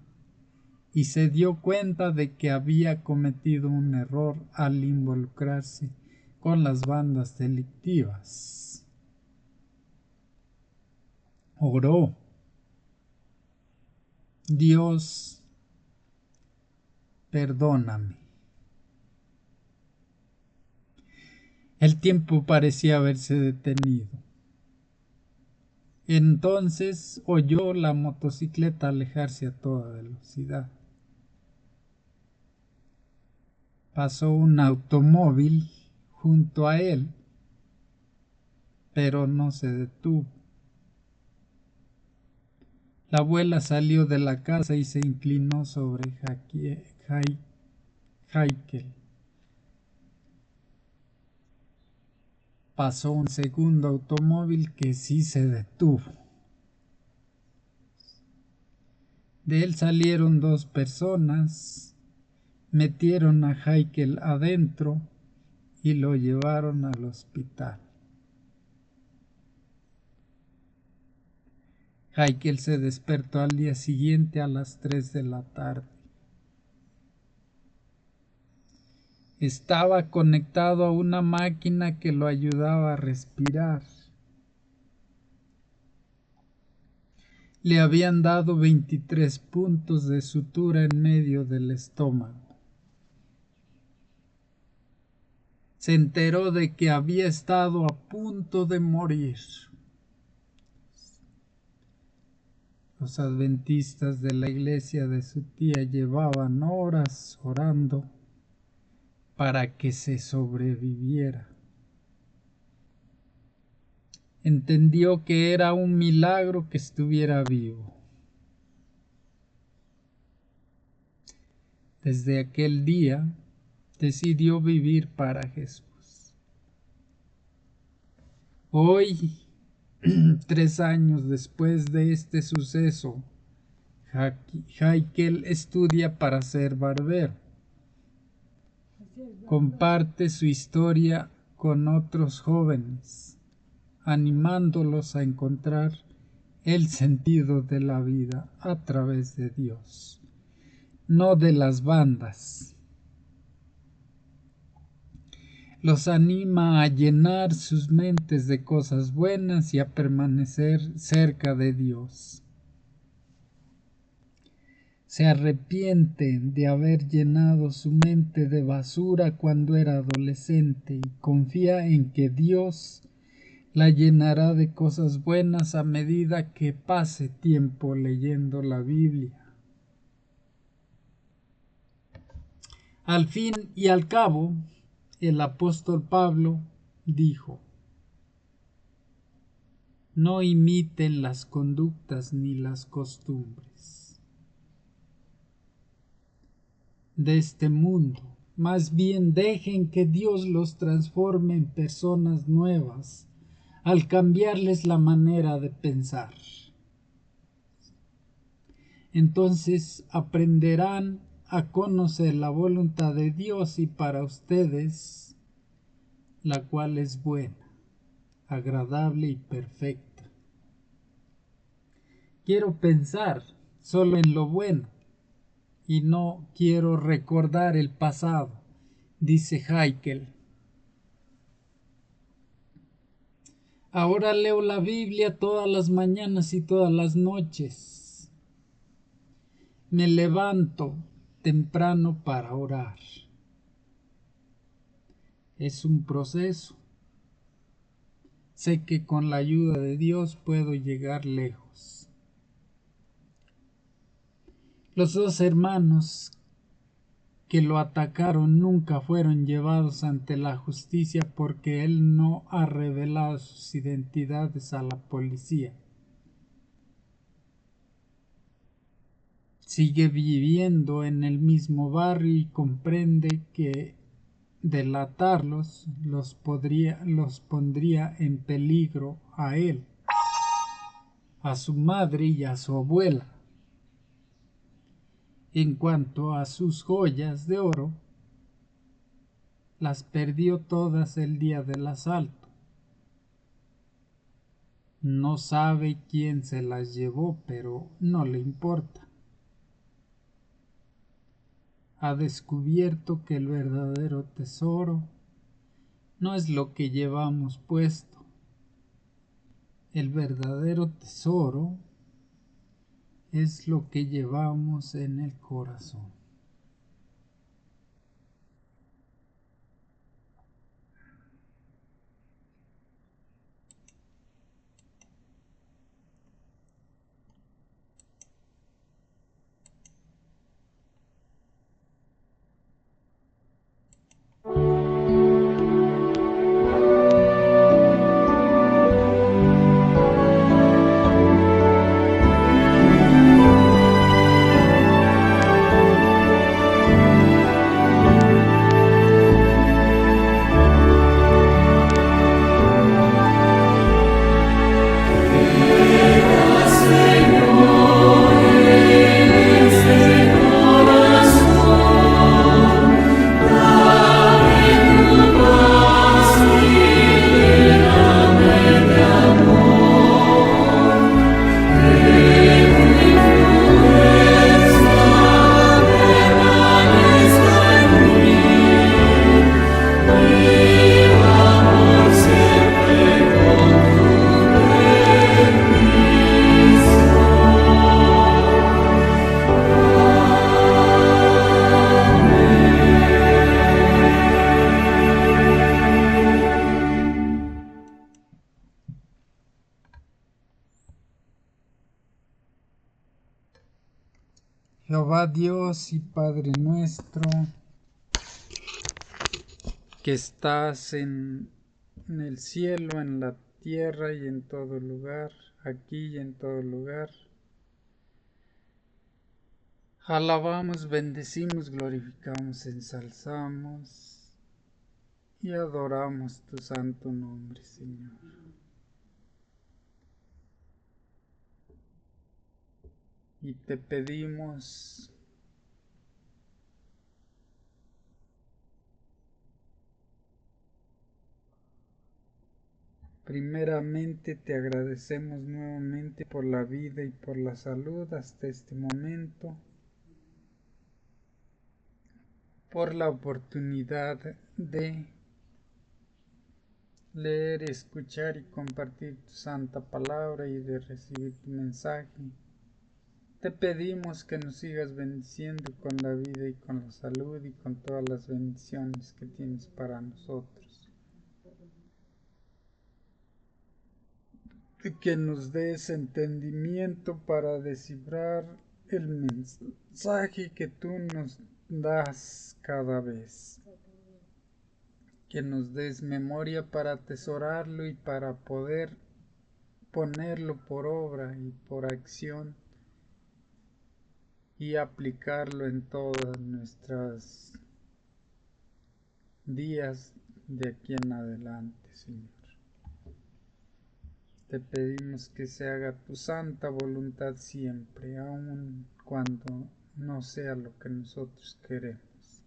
Speaker 1: y se dio cuenta de que había cometido un error al involucrarse con las bandas delictivas. Oró. Dios, perdóname. El tiempo parecía haberse detenido. Entonces oyó la motocicleta alejarse a toda velocidad. Pasó un automóvil junto a él, pero no se detuvo. La abuela salió de la casa y se inclinó sobre Heikel. Pasó un segundo automóvil que sí se detuvo. De él salieron dos personas, metieron a Heikel adentro y lo llevaron al hospital. Heikel se despertó al día siguiente a las 3 de la tarde. Estaba conectado a una máquina que lo ayudaba a respirar. Le habían dado 23 puntos de sutura en medio del estómago. Se enteró de que había estado a punto de morir. Los adventistas de la iglesia de su tía llevaban horas orando para que se sobreviviera. Entendió que era un milagro que estuviera vivo. Desde aquel día decidió vivir para Jesús. Hoy, 3 años después de este suceso, Heikel estudia para ser barbero. Comparte su historia con otros jóvenes, animándolos a encontrar el sentido de la vida a través de Dios, no de las bandas. Los anima a llenar sus mentes de cosas buenas y a permanecer cerca de Dios. Se arrepiente de haber llenado su mente de basura cuando era adolescente y confía en que Dios la llenará de cosas buenas a medida que pase tiempo leyendo la Biblia. Al fin y al cabo, el apóstol Pablo dijo: no imiten las conductas ni las costumbres de este mundo, más bien dejen que Dios los transforme en personas nuevas al cambiarles la manera de pensar. Entonces aprenderán a conocer la voluntad de Dios y para ustedes, la cual es buena, agradable y perfecta. Quiero pensar solo en lo bueno y no quiero recordar el pasado, dice Heikel. Ahora leo la Biblia todas las mañanas y todas las noches. Me levanto temprano para orar. Es un proceso. Sé que con la ayuda de Dios puedo llegar lejos. Los dos hermanos que lo atacaron nunca fueron llevados ante la justicia porque él no ha revelado sus identidades a la policía. Sigue viviendo en el mismo barrio y comprende que delatarlos los pondría en peligro a él, a su madre y a su abuela. En cuanto a sus joyas de oro, las perdió todas el día del asalto. No sabe quién se las llevó, pero no le importa. Ha descubierto que el verdadero tesoro no es lo que llevamos puesto. El verdadero tesoro es lo que llevamos en el corazón. Jehová Dios y Padre nuestro, que estás en el cielo, en la tierra y en todo lugar, aquí y en todo lugar. Alabamos, bendecimos, glorificamos, ensalzamos y adoramos tu santo nombre, Señor. Y te pedimos primeramente, te agradecemos nuevamente por la vida y por la salud hasta este momento, por la oportunidad de leer, escuchar y compartir tu santa palabra y de recibir tu mensaje. Te pedimos que nos sigas bendiciendo con la vida y con la salud y con todas las bendiciones que tienes para nosotros. Que nos des entendimiento para descifrar el mensaje que tú nos das cada vez. Que nos des memoria para atesorarlo y para poder ponerlo por obra y por acción y aplicarlo en todos nuestros días de aquí en adelante, Señor. Te pedimos que se haga tu santa voluntad siempre, aun cuando no sea lo que nosotros queremos.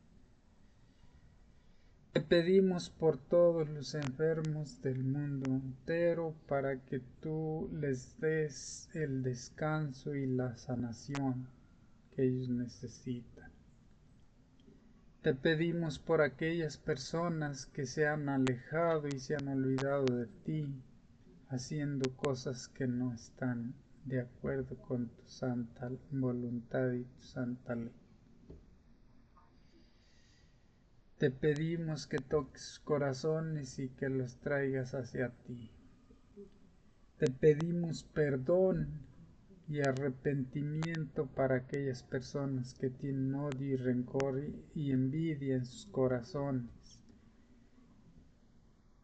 Speaker 1: Te pedimos por todos los enfermos del mundo entero para que tú les des el descanso y la sanación que ellos necesitan. Te pedimos por aquellas personas que se han alejado y se han olvidado de ti, haciendo cosas que no están de acuerdo con tu santa voluntad y tu santa ley. Te pedimos que toques sus corazones y que los traigas hacia ti. Te pedimos perdón y arrepentimiento para aquellas personas que tienen odio y rencor y envidia en sus corazones.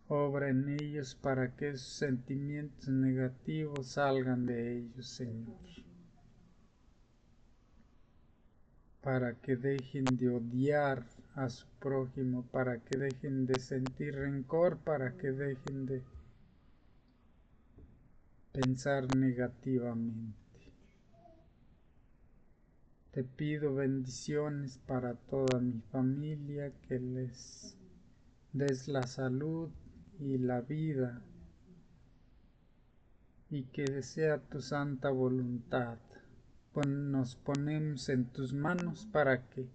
Speaker 1: Obra en ellos para que esos sentimientos negativos salgan de ellos, Señor. Para que dejen de odiar a su prójimo, para que dejen de sentir rencor, para que dejen de pensar negativamente. Te pido bendiciones para toda mi familia, que les des la salud y la vida, y que sea tu santa voluntad. Nos ponemos en tus manos para que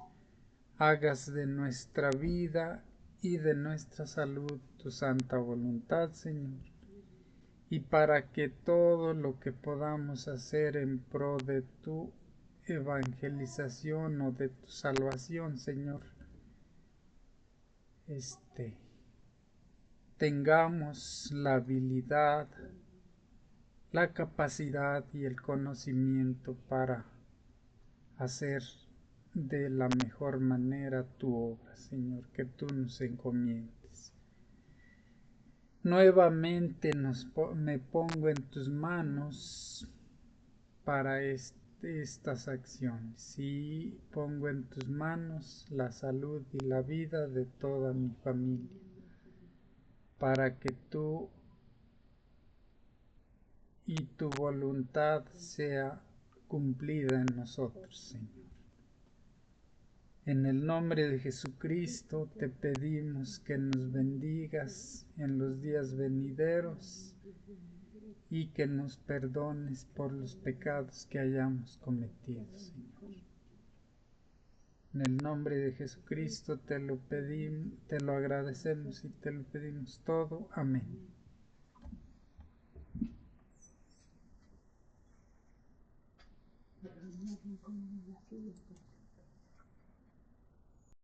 Speaker 1: hagas de nuestra vida y de nuestra salud tu santa voluntad, Señor, y para que todo lo que podamos hacer en pro de tu evangelización o de tu salvación, Señor, tengamos la habilidad, la capacidad y el conocimiento para hacer de la mejor manera tu obra, Señor, que tú nos encomiendes. Nuevamente me pongo en tus manos para estas acciones, y pongo en tus manos la salud y la vida de toda mi familia, para que tú y tu voluntad sea cumplida en nosotros, Señor. En el nombre de Jesucristo te pedimos que nos bendigas en los días venideros y que nos perdones por los pecados que hayamos cometido, Señor. En el nombre de Jesucristo te lo pedimos, te lo agradecemos y te lo pedimos todo. Amén.